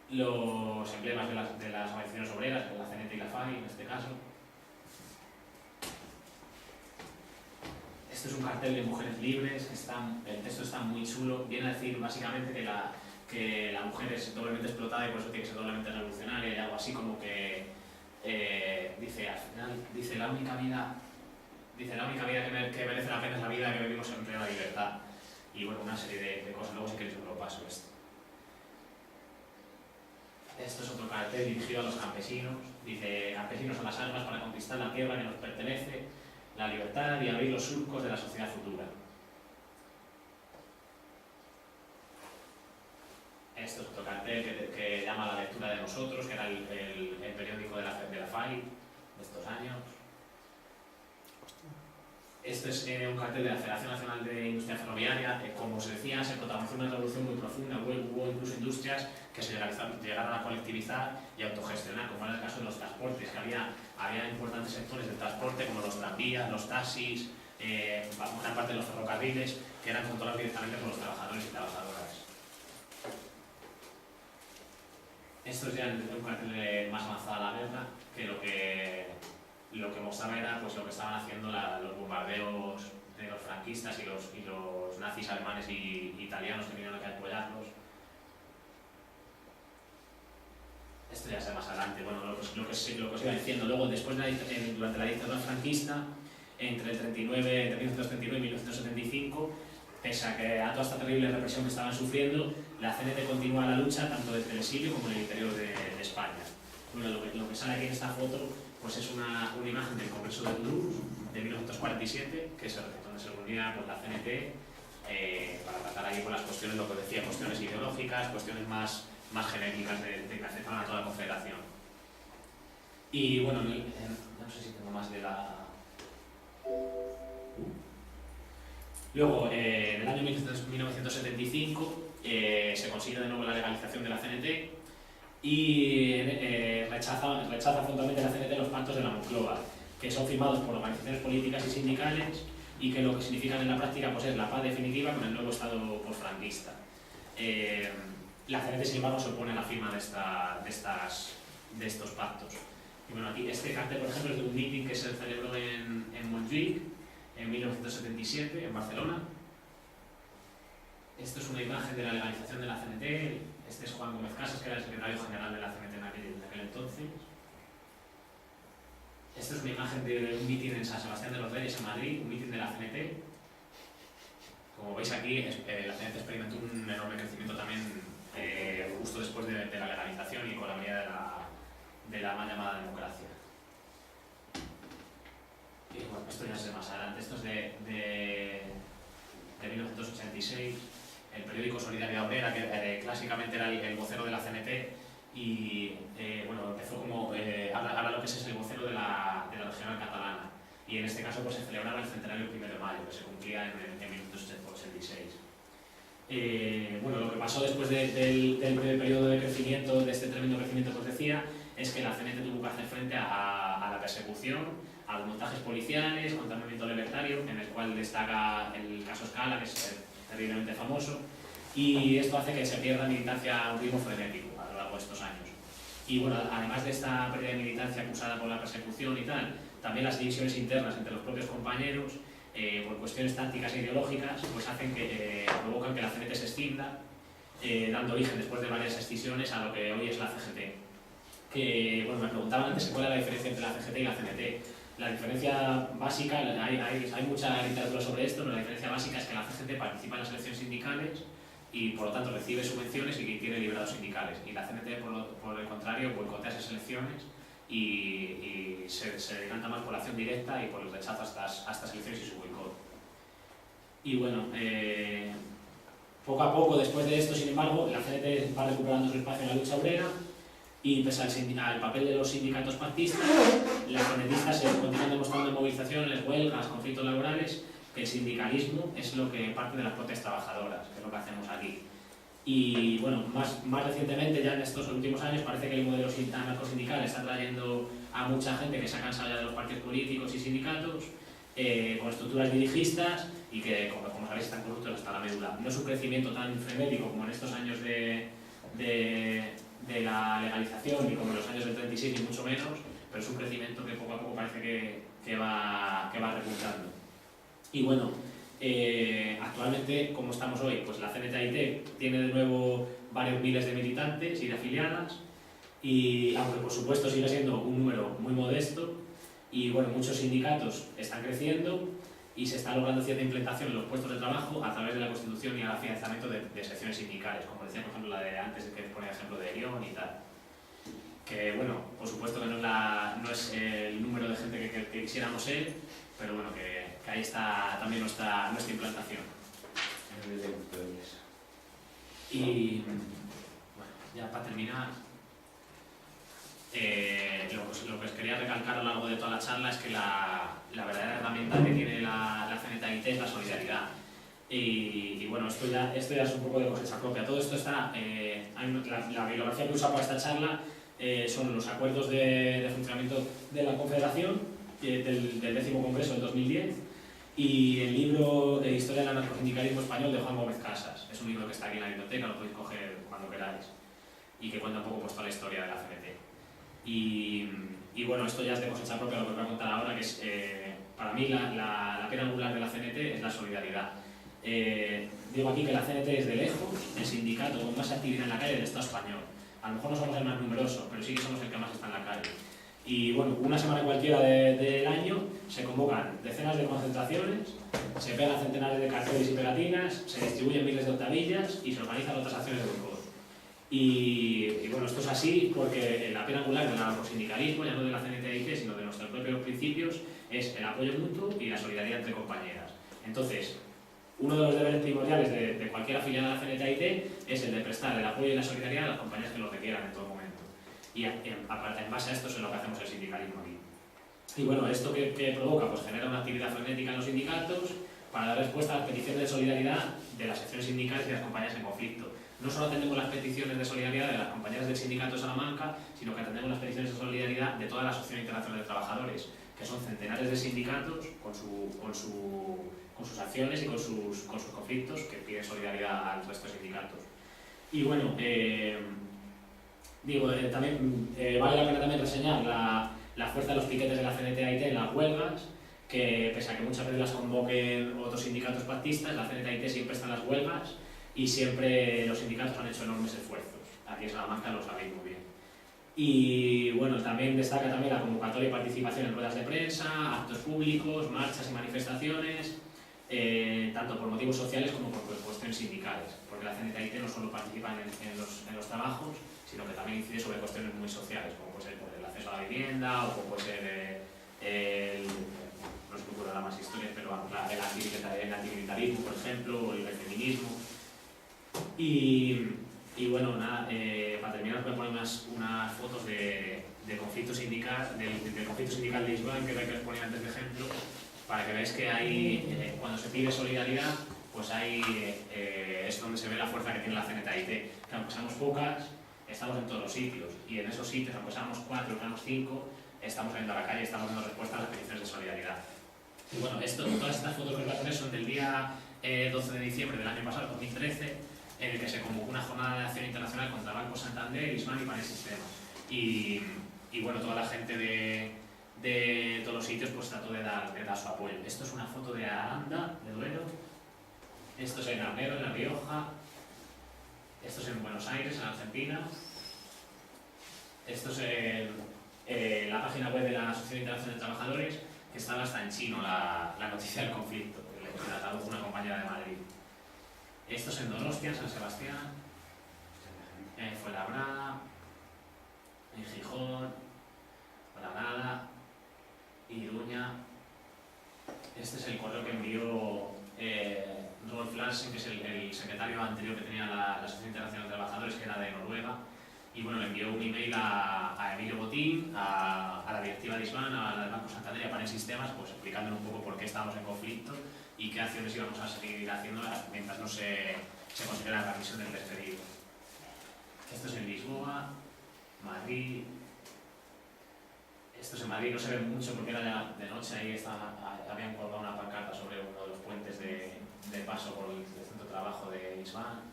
Speaker 1: los emblemas de las organizaciones obreras, de la CNT y la FAI en este caso. Esto es un cartel de mujeres libres, el texto está muy chulo, viene a decir básicamente que la mujer es doblemente explotada y por eso tiene que ser doblemente revolucionaria, y algo así como que dice, al final, dice la única vida que merece la pena es la vida que vivimos en plena libertad. Y bueno, una serie de cosas, luego si queréis os lo paso esto. Esto es otro cartel dirigido a los campesinos, dice, campesinos a las armas para conquistar la tierra que nos pertenece, la libertad y abrir los surcos de la sociedad futura. Esto es otro cartel que llama a la lectura de nosotros, que era el periódico de la FAI, Esto es un cartel de la Federación Nacional de Industria Ferroviaria. Como os decía, se protagonizó una revolución muy profunda. Hubo incluso industrias que se llegaron a colectivizar y autogestionar, como era el caso de los transportes, que había importantes sectores del transporte, como los tranvías, los taxis, una parte de los ferrocarriles, que eran controlados directamente por los trabajadores y trabajadoras. Esto es ya un cartel más avanzado a la guerra, que lo que mostraba era pues, lo que estaban haciendo los bombardeos de los franquistas y los nazis alemanes y italianos que vinieron aquí a apoyarlos. Esto ya sea más adelante. Bueno, lo que os iba diciendo. Luego, durante la dictadura franquista, entre 1939 y 1975, pese a toda esta terrible represión que estaban sufriendo, la CNT continúa la lucha tanto desde el exilio como en el interior de España. Bueno, lo que sale aquí en esta foto pues es una imagen del Congreso de Toulouse de 1947, que es donde se reunía pues, la CNT para tratar ahí con las cuestiones, lo que decía, cuestiones ideológicas, cuestiones más genéricas que afectan a toda la Confederación. Y bueno, no sé si tengo más de la... Luego, en el año 1975 se consigue de nuevo la legalización de la CNT y rechaza frontalmente la CNT los pactos de la Moncloa, que son firmados por organizaciones políticas y sindicales y que lo que significan en la práctica pues, es la paz definitiva con el nuevo Estado postfranquista. La CNT, sin embargo, se opone a la firma de estos pactos. Y bueno, aquí este cartel, por ejemplo, es de un meeting que se celebró en Montjuïc en 1977, en Barcelona. Esto es una imagen de la legalización de la CNT. Este es Juan Gómez Casas, que era el secretario general de la CNT en aquel entonces. Esto es una imagen de un mitin en San Sebastián de los Reyes, en Madrid, un mitin de la CNT. Como veis aquí, la CNT experimentó un enorme crecimiento también justo después de la legalización y con la venida de la mal llamada democracia. Y bueno, esto ya es más adelante. Esto es de 1986. El periódico Solidaridad Obrera, que clásicamente era el vocero de la CNT, y bueno, empezó como, ahora lo que es el vocero de la regional catalana, y en este caso pues, se celebraba el centenario 1 de mayo, que se cumplía en 1986. Bueno, lo que pasó después del periodo de crecimiento, de este tremendo crecimiento que os decía, es que la CNT tuvo que hacer frente a la persecución, a los montajes policiales, contra el movimiento libertario, en el cual destaca el caso Scala, que es terriblemente famoso, y esto hace que se pierda militancia a un ritmo frenético a lo largo de estos años. Y bueno, además de esta pérdida de militancia acusada por la persecución y tal, también las divisiones internas entre los propios compañeros, por cuestiones tácticas e ideológicas, pues hacen que provocan que la CNT se extinda, dando origen después de varias excisiones a lo que hoy es la CGT. Que, bueno, me preguntaban antes cuál era la diferencia entre la CGT y la CNT. La diferencia básica, hay mucha literatura sobre esto, pero la diferencia básica es que la CGT participa en las elecciones sindicales y por lo tanto recibe subvenciones y tiene liberados sindicales. Y la CNT, por el contrario, boicotea esas elecciones y se decanta más por la acción directa y por el rechazo a estas elecciones y su boicot. Y bueno, poco a poco después de esto, sin embargo, la CNT va recuperando su espacio en la lucha obrera. Y pese al papel de los sindicatos pactistas, las CNTistas se continúan demostrando en movilizaciones, huelgas, conflictos laborales, que el sindicalismo es lo que parte de las propias trabajadoras, que es lo que hacemos aquí. Y bueno, más recientemente, ya en estos últimos años, parece que el modelo anarcosindical está trayendo a mucha gente que se ha cansado ya de los partidos políticos y sindicatos, con estructuras dirigistas y que, como sabéis, están corruptos hasta la médula. No es un crecimiento tan frenético como en estos años de la legalización y como en los años del 36 ni mucho menos, pero es un crecimiento que poco a poco parece que va repuntando. Y bueno, actualmente, como estamos hoy, pues la CNT-IT tiene de nuevo varios miles de militantes y de afiliadas, y aunque por supuesto sigue siendo un número muy modesto, y bueno, muchos sindicatos están creciendo y se está logrando cierta implementación en los puestos de trabajo a través de la constitución y el afianzamiento de secciones sindicales, como decía, por ejemplo, la de antes, que ponía el ejemplo de Lyon y tal. Que bueno, por supuesto que no es el número de gente que quisiéramos ser, pero bueno, que ahí está también nuestra implantación. Y bueno, ya para terminar, lo que os quería recalcar a lo largo de toda la charla es que la verdadera herramienta que tiene la Y bueno, esto ya es un poco de cosecha propia. Todo esto está, la bibliografía que usa para esta charla son los acuerdos de funcionamiento de la Confederación del 10º Congreso del 2010 y el libro Historia del anarcosindicalismo español de Juan Gómez Casas. Es un libro que está aquí en la biblioteca, lo podéis coger cuando queráis y que cuenta un poco pues, toda la historia de la CNT. Y bueno, esto ya es de cosecha propia lo que os voy a contar ahora, que es para mí la piedra angular de la CNT es la solidaridad. Digo aquí que la CNT es de lejos el sindicato con más actividad en la calle del Estado español. A lo mejor no somos el más numeroso, pero sí que somos el que más está en la calle. Y bueno, una semana cualquiera del año se convocan decenas de concentraciones, se pegan centenares de carteles y pegatinas, se distribuyen miles de octavillas y se organizan otras acciones de boicot. Y bueno, esto es así porque la piedra angular del anarcosindicalismo, ya no de la CNT-IT, sino de nuestros propios principios, es el apoyo mutuo y la solidaridad entre compañeras. Entonces, uno de los deberes primordiales de cualquier afiliada a la CNT-IT es el de prestar el apoyo y la solidaridad a las compañeras que lo requieran en todo momento. Y en base a esto es lo que hacemos el sindicalismo aquí. Y bueno, ¿esto qué provoca? Pues genera una actividad frenética en los sindicatos para dar respuesta a las peticiones de solidaridad de las secciones sindicales y de las compañías en conflicto. No solo atendemos las peticiones de solidaridad de las compañeras del sindicato de Salamanca, sino que atendemos las peticiones de solidaridad de toda la Asociación Internacional de Trabajadores, que son centenares de sindicatos con sus acciones y con sus conflictos que piden solidaridad al resto de sindicatos. Y bueno, también vale la pena también reseñar la fuerza de los piquetes de la CNT-IT en las huelgas, que pese a que muchas veces las convoquen otros sindicatos pactistas, la CNT-IT siempre está en las huelgas y siempre los sindicatos han hecho enormes esfuerzos. Aquí en Salamanca lo sabéis muy bien. Y bueno, también destaca también la convocatoria y participación en ruedas de prensa, actos públicos, marchas y manifestaciones, tanto por motivos sociales como por cuestiones sindicales, porque la CNT-IT no solo participa en los trabajos, sino que también incide sobre cuestiones muy sociales, como puede ser el acceso a la vivienda, o como puede ser no se me ocurren más historias, pero vamos, el antimilitarismo, por ejemplo, o el feminismo. Y bueno, nada, para terminar os voy a poner unas fotos de conflicto sindical, del conflicto sindical de Isban, que os ponía antes de ejemplo, para que veáis que hay, cuando se pide solidaridad, pues es donde se ve la fuerza que tiene la CNT-IT. Que aunque seamos pocas, estamos en todos los sitios, y en esos sitios, aunque seamos 4 o seamos 5, estamos saliendo a la calle y estamos dando respuesta a las peticiones de solidaridad. Y bueno, todas estas fotos que os voy a poner son del día 12 de diciembre del año pasado, 2013, en el que se convocó una jornada de acción internacional contra Banco Santander, Isman y Panelsistema. Y bueno, toda la gente de todos los sitios pues trató de dar su apoyo. Esto es una foto de Aranda, de Duero. Esto es en Arnedo, en La Rioja. Esto es en Buenos Aires, en Argentina. Esto es la página web de la Asociación Internacional de Trabajadores, que estaba hasta en chino la noticia del conflicto, que la tradujo una compañera de Madrid. Esto es en Donostia, San Sebastián, en Fuenlabrada, en Gijón, Granada, Iruña. Este es el correo que envió Rolf Larsen, que es el secretario anterior que tenía la Asociación Internacional de Trabajadores, que era de Noruega. Y bueno, le envió un email a Emilio Botín, a la directiva de Isban, a la del Banco Santander y a Panelsistemas, pues explicándole un poco por qué estábamos en conflicto y qué acciones íbamos a seguir haciendo mientras no se considera la remisión del despedido. Esto es en Lisboa, Madrid. Esto es en Madrid, no se ve mucho porque era ya de noche, ahí habían colgado una pancarta sobre uno de los puentes de paso por el centro de trabajo de Isban.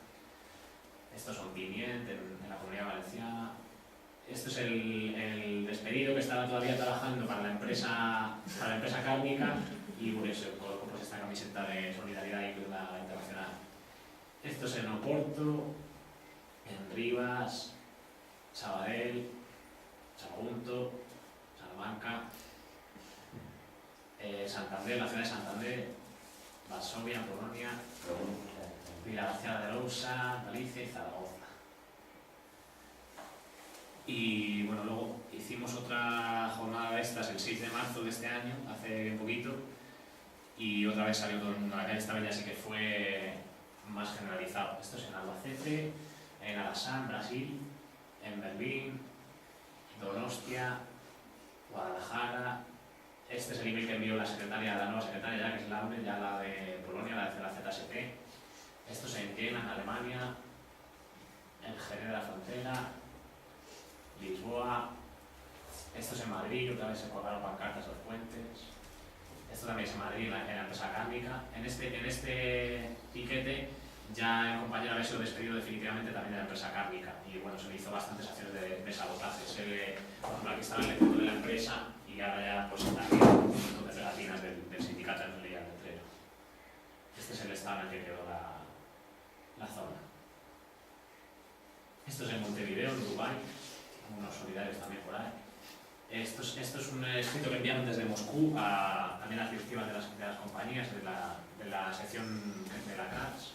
Speaker 1: Estos son Pimienta, en la Comunidad Valenciana. Esto es el despedido que estaba todavía trabajando para la empresa cárnica y por eso colocó pues esta camiseta de solidaridad y ayuda internacional. Esto es en Oporto, en Rivas, Sabadell, Sagunto, Salamanca, Santander, la ciudad de Santander, Varsovia, Polonia, Vilagarcía de Lousa, Galicia y Zaragoza. Y bueno, luego hicimos otra jornada de estas el 6 de marzo de este año, hace un poquito, y otra vez salió todo el mundo a la calle. Esta vez ya sí que fue más generalizado. Esto es en Albacete, en Alasán, Brasil, en Berlín, Donostia, Guadalajara, Este es el email que envió la nueva secretaria ya, que es Laure, ya la de Polonia, la de la ZSP. Esto es en Jena, en Alemania, en Jerez de la Frontera, Lisboa. Esto es en Madrid, otra vez se colgaron pancartas a los puentes. Esto también es en Madrid, en la empresa cárnica. En este piquete ya el compañero había sido despedido definitivamente también de la empresa cárnica y bueno, se le hizo bastantes acciones de sabotaje. Por ejemplo, aquí estaba el letrero de la empresa y ahora ya pues arriba un montón de pegatinas del sindicato en realidad el letrero. Este es el estado en el que quedó la zona. Esto es en Montevideo, en Uruguay, unos solidarios también por ahí. Esto es un escrito que enviaron desde Moscú también a las directivas de las compañías, de la sección de la CATS.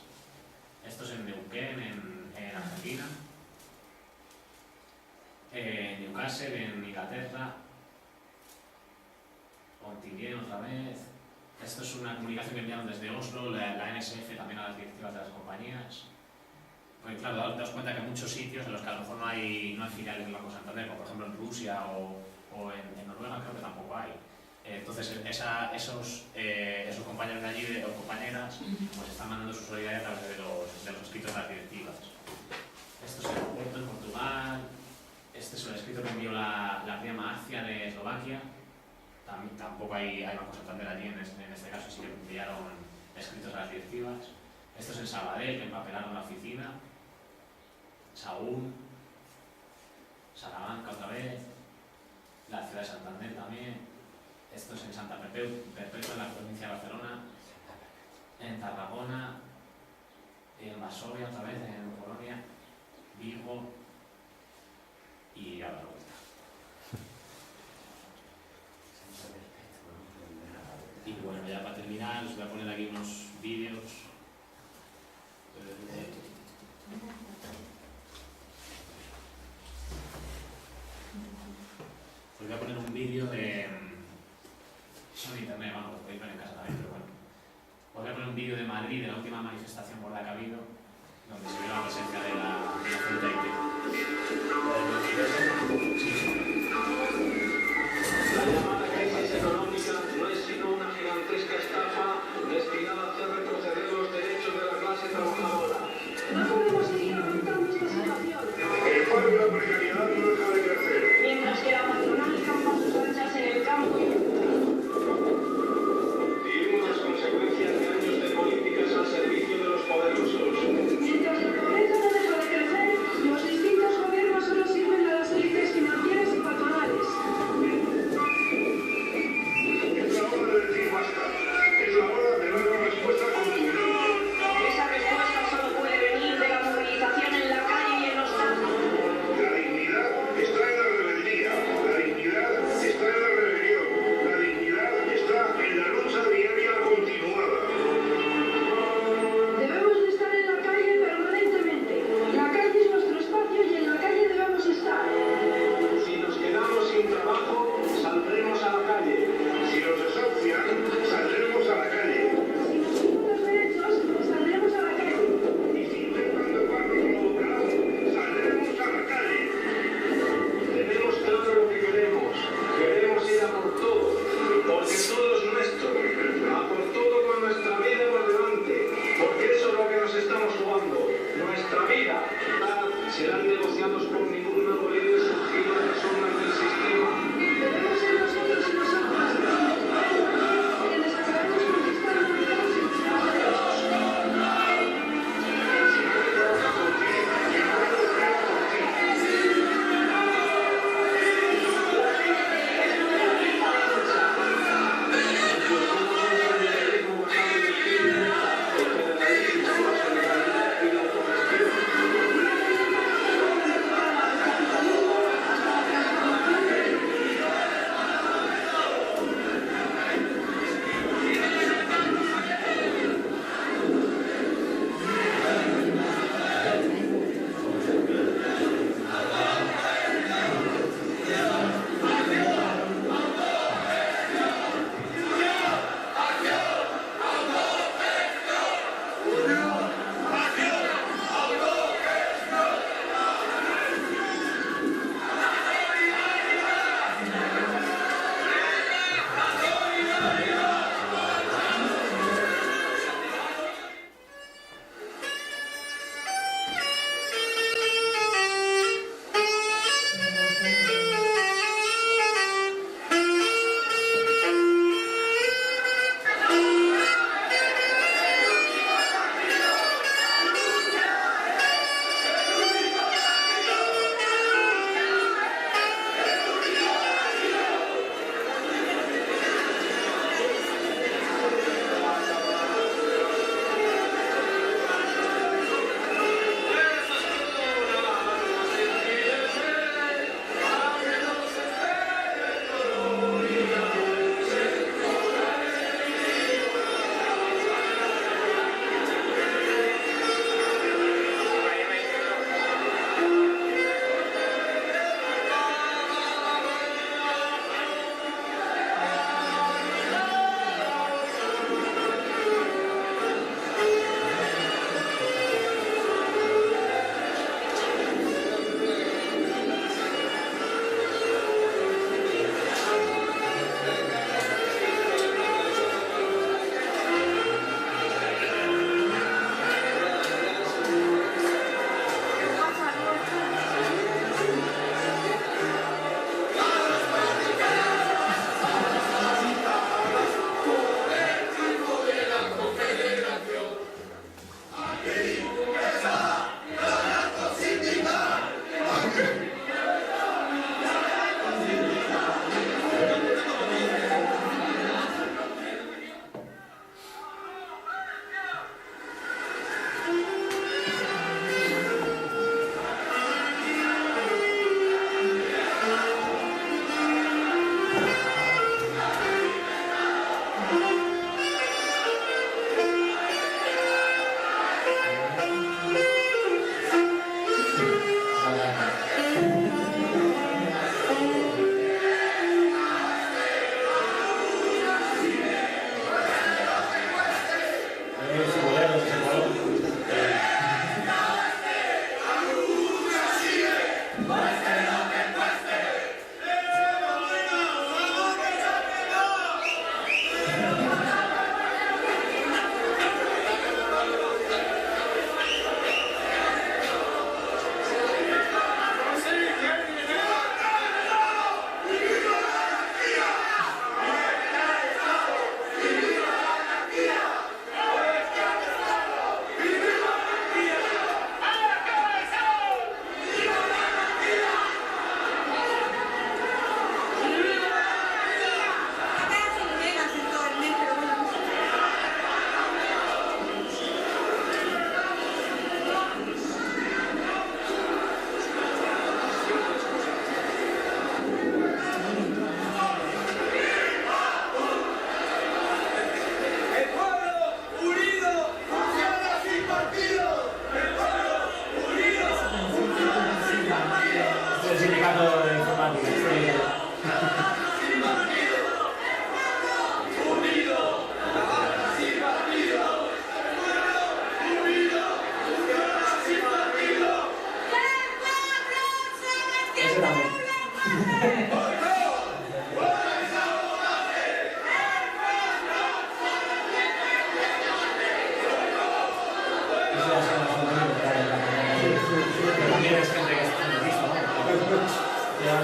Speaker 1: Esto es en Neuquén, en Argentina, en Newcastle, en Inglaterra, Ontinyent otra vez. Esto es una comunicación que enviaron desde Oslo, la NSF también a las directivas de las compañías. Porque claro, daos cuenta que hay muchos sitios en los que a lo mejor no hay filiales del Banco Santander, como por ejemplo en Rusia o en Noruega creo que tampoco hay. Entonces esos compañeros de allí o compañeras pues están mandando su solidaridad a través de los escritos de las directivas. Esto es el Porto en Portugal. Este es el escrito que envió la prima Marcia de Eslovaquia. Tampoco hay Banco Santander allí en este caso, sí que enviaron escritos a las directivas. Esto es en Sabadell, que empapelaron la oficina. Saúl, Salamanca otra vez, la ciudad de Santander también. Esto es en Santa Perpetua, en la provincia de Barcelona, en Tarragona, en Varsovia otra vez, en Polonia, Vigo y a la vuelta. Y bueno, ya para terminar os voy a poner aquí unos vídeos. Os voy a poner un vídeo de... Son de internet, vamos, lo podéis ver en casa también, pero bueno. Os voy a poner un vídeo de Madrid, de la última manifestación por la que ha habido, donde se ve la presencia de la CNT.
Speaker 3: La llamada crisis económica no es sino una gigantesca estafa destinada a hacer retroceder los derechos de la clase trabajadora.
Speaker 4: No podemos seguir aumentando esta situación.
Speaker 3: El paro y la precariedad no deja de crecer.
Speaker 4: Mientras que la patronal campa sus anchas en el campo y
Speaker 3: Vivimos las consecuencias de años de políticas al servicio de los poderosos.
Speaker 4: mientras la pobreza no deja de crecer, los distintos gobiernos solo sirven a las élites financieras y patronales.
Speaker 3: Es la hora de decir basta.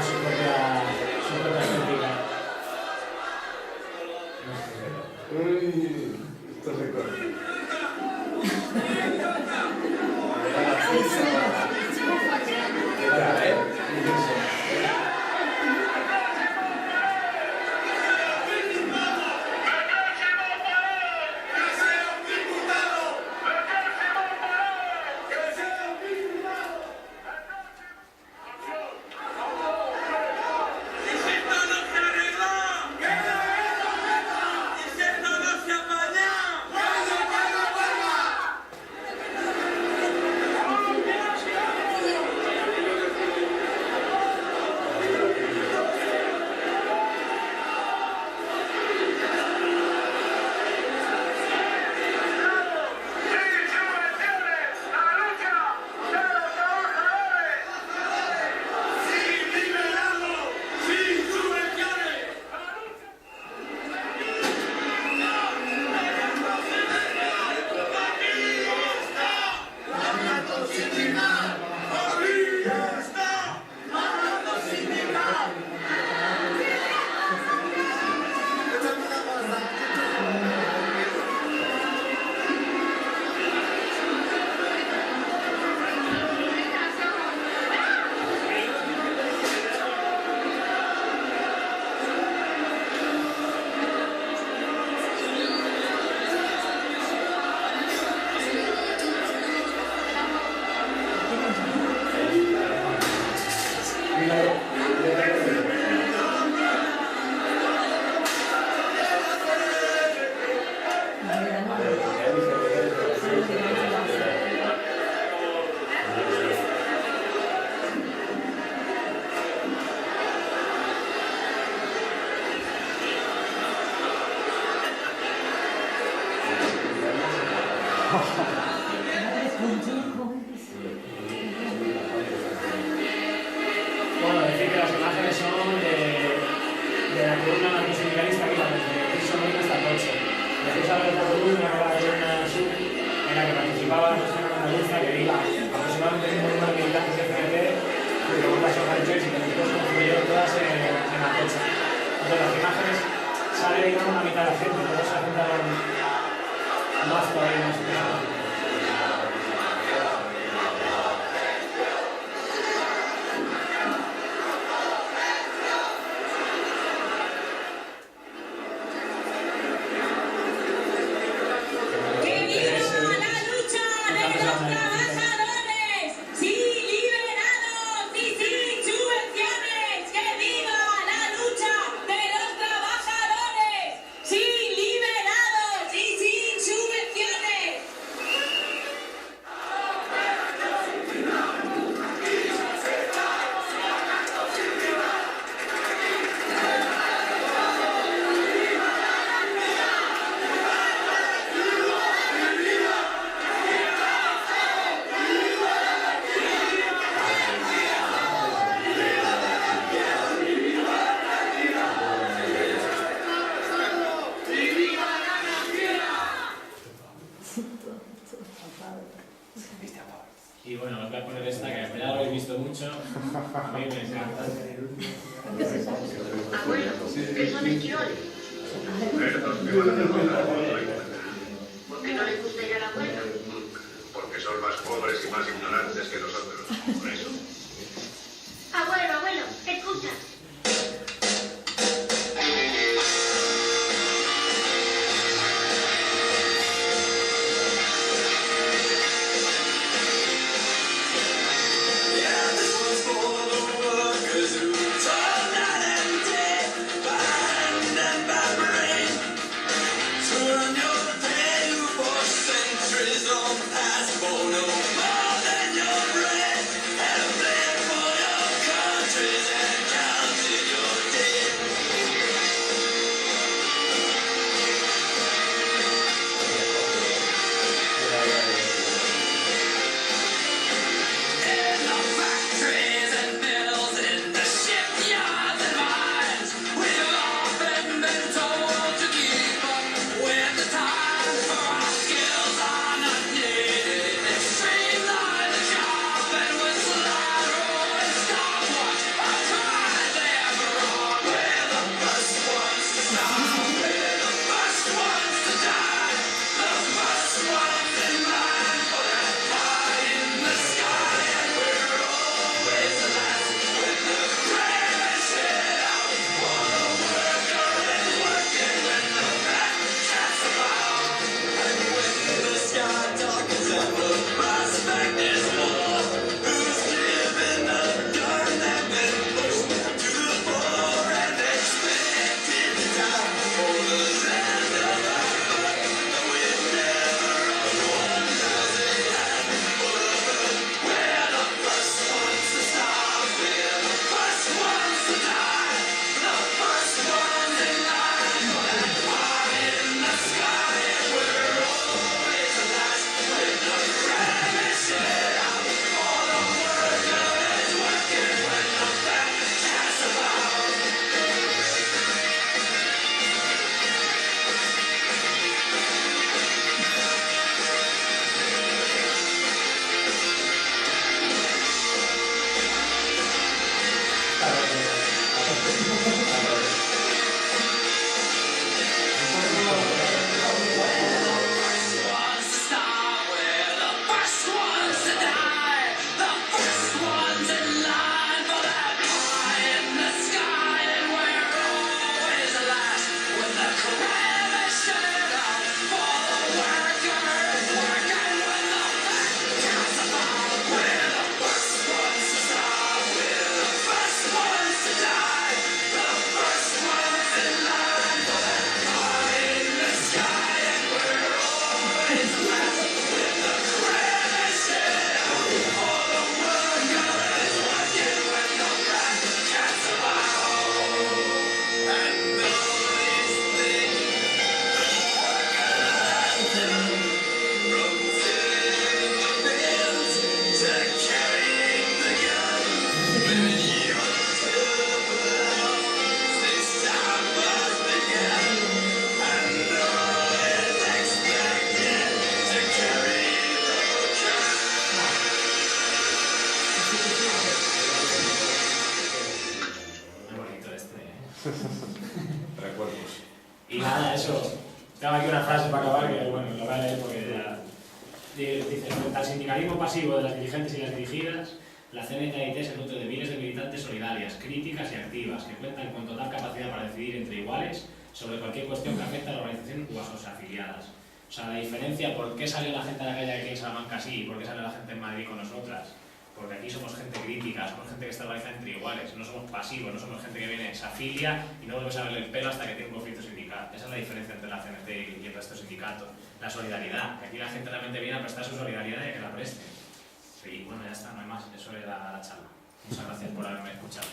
Speaker 1: creado su propia estética.
Speaker 5: Esto se corta.
Speaker 1: Bueno, decir que las imágenes son de la columna anarcosindicalista que iba desde el piso 9 hasta el 8. Después habla de la columna, que era la columna sur, en la que participaba la Nacional Andaluza, que iba aproximadamente el mismo número de militantes de CNT, que luego las organizaciones y que después confluyeron todas en la fecha. Entonces las imágenes sale, digamos, la mitad de la gente, luego se juntaron más todavía más personas. Y bueno, os voy a poner esta que ya lo habéis visto mucho. A mí me encanta.
Speaker 6: Abuelo, ¿qué son esquiroles? ¿Por qué no les gusta ir a la abuela?
Speaker 7: Porque son más pobres y más ignorantes que nosotros. Por eso.
Speaker 6: Abuelo, escucha.
Speaker 8: Centuries on past for no more than your breath.
Speaker 1: acabar, que bueno, lo voy a leer porque ya... Dice, frente al sindicalismo pasivo de las dirigentes y las dirigidas, la CNT es el fruto de miles de militantes solidarias, críticas y activas, que cuentan con total capacidad para decidir entre iguales sobre cualquier cuestión que afecte a la organización u a sus afiliadas. O sea, la diferencia, ¿por qué salió la gente a la calle aquí en Salamanca así? ¿Por qué sale la gente en Madrid con nosotras? Porque aquí somos gente crítica, somos gente que está organizada entre iguales, no somos pasivos, no somos gente que viene, se afilia y no vuelves a verle el pelo hasta que tiene un conflicto sindical. Esa es la diferencia entre la CNT y el resto de sindicatos. La solidaridad, que aquí la gente realmente viene a prestar su solidaridad y a que la preste. Y bueno, ya está, no hay más, eso era la charla. Muchas gracias por haberme escuchado.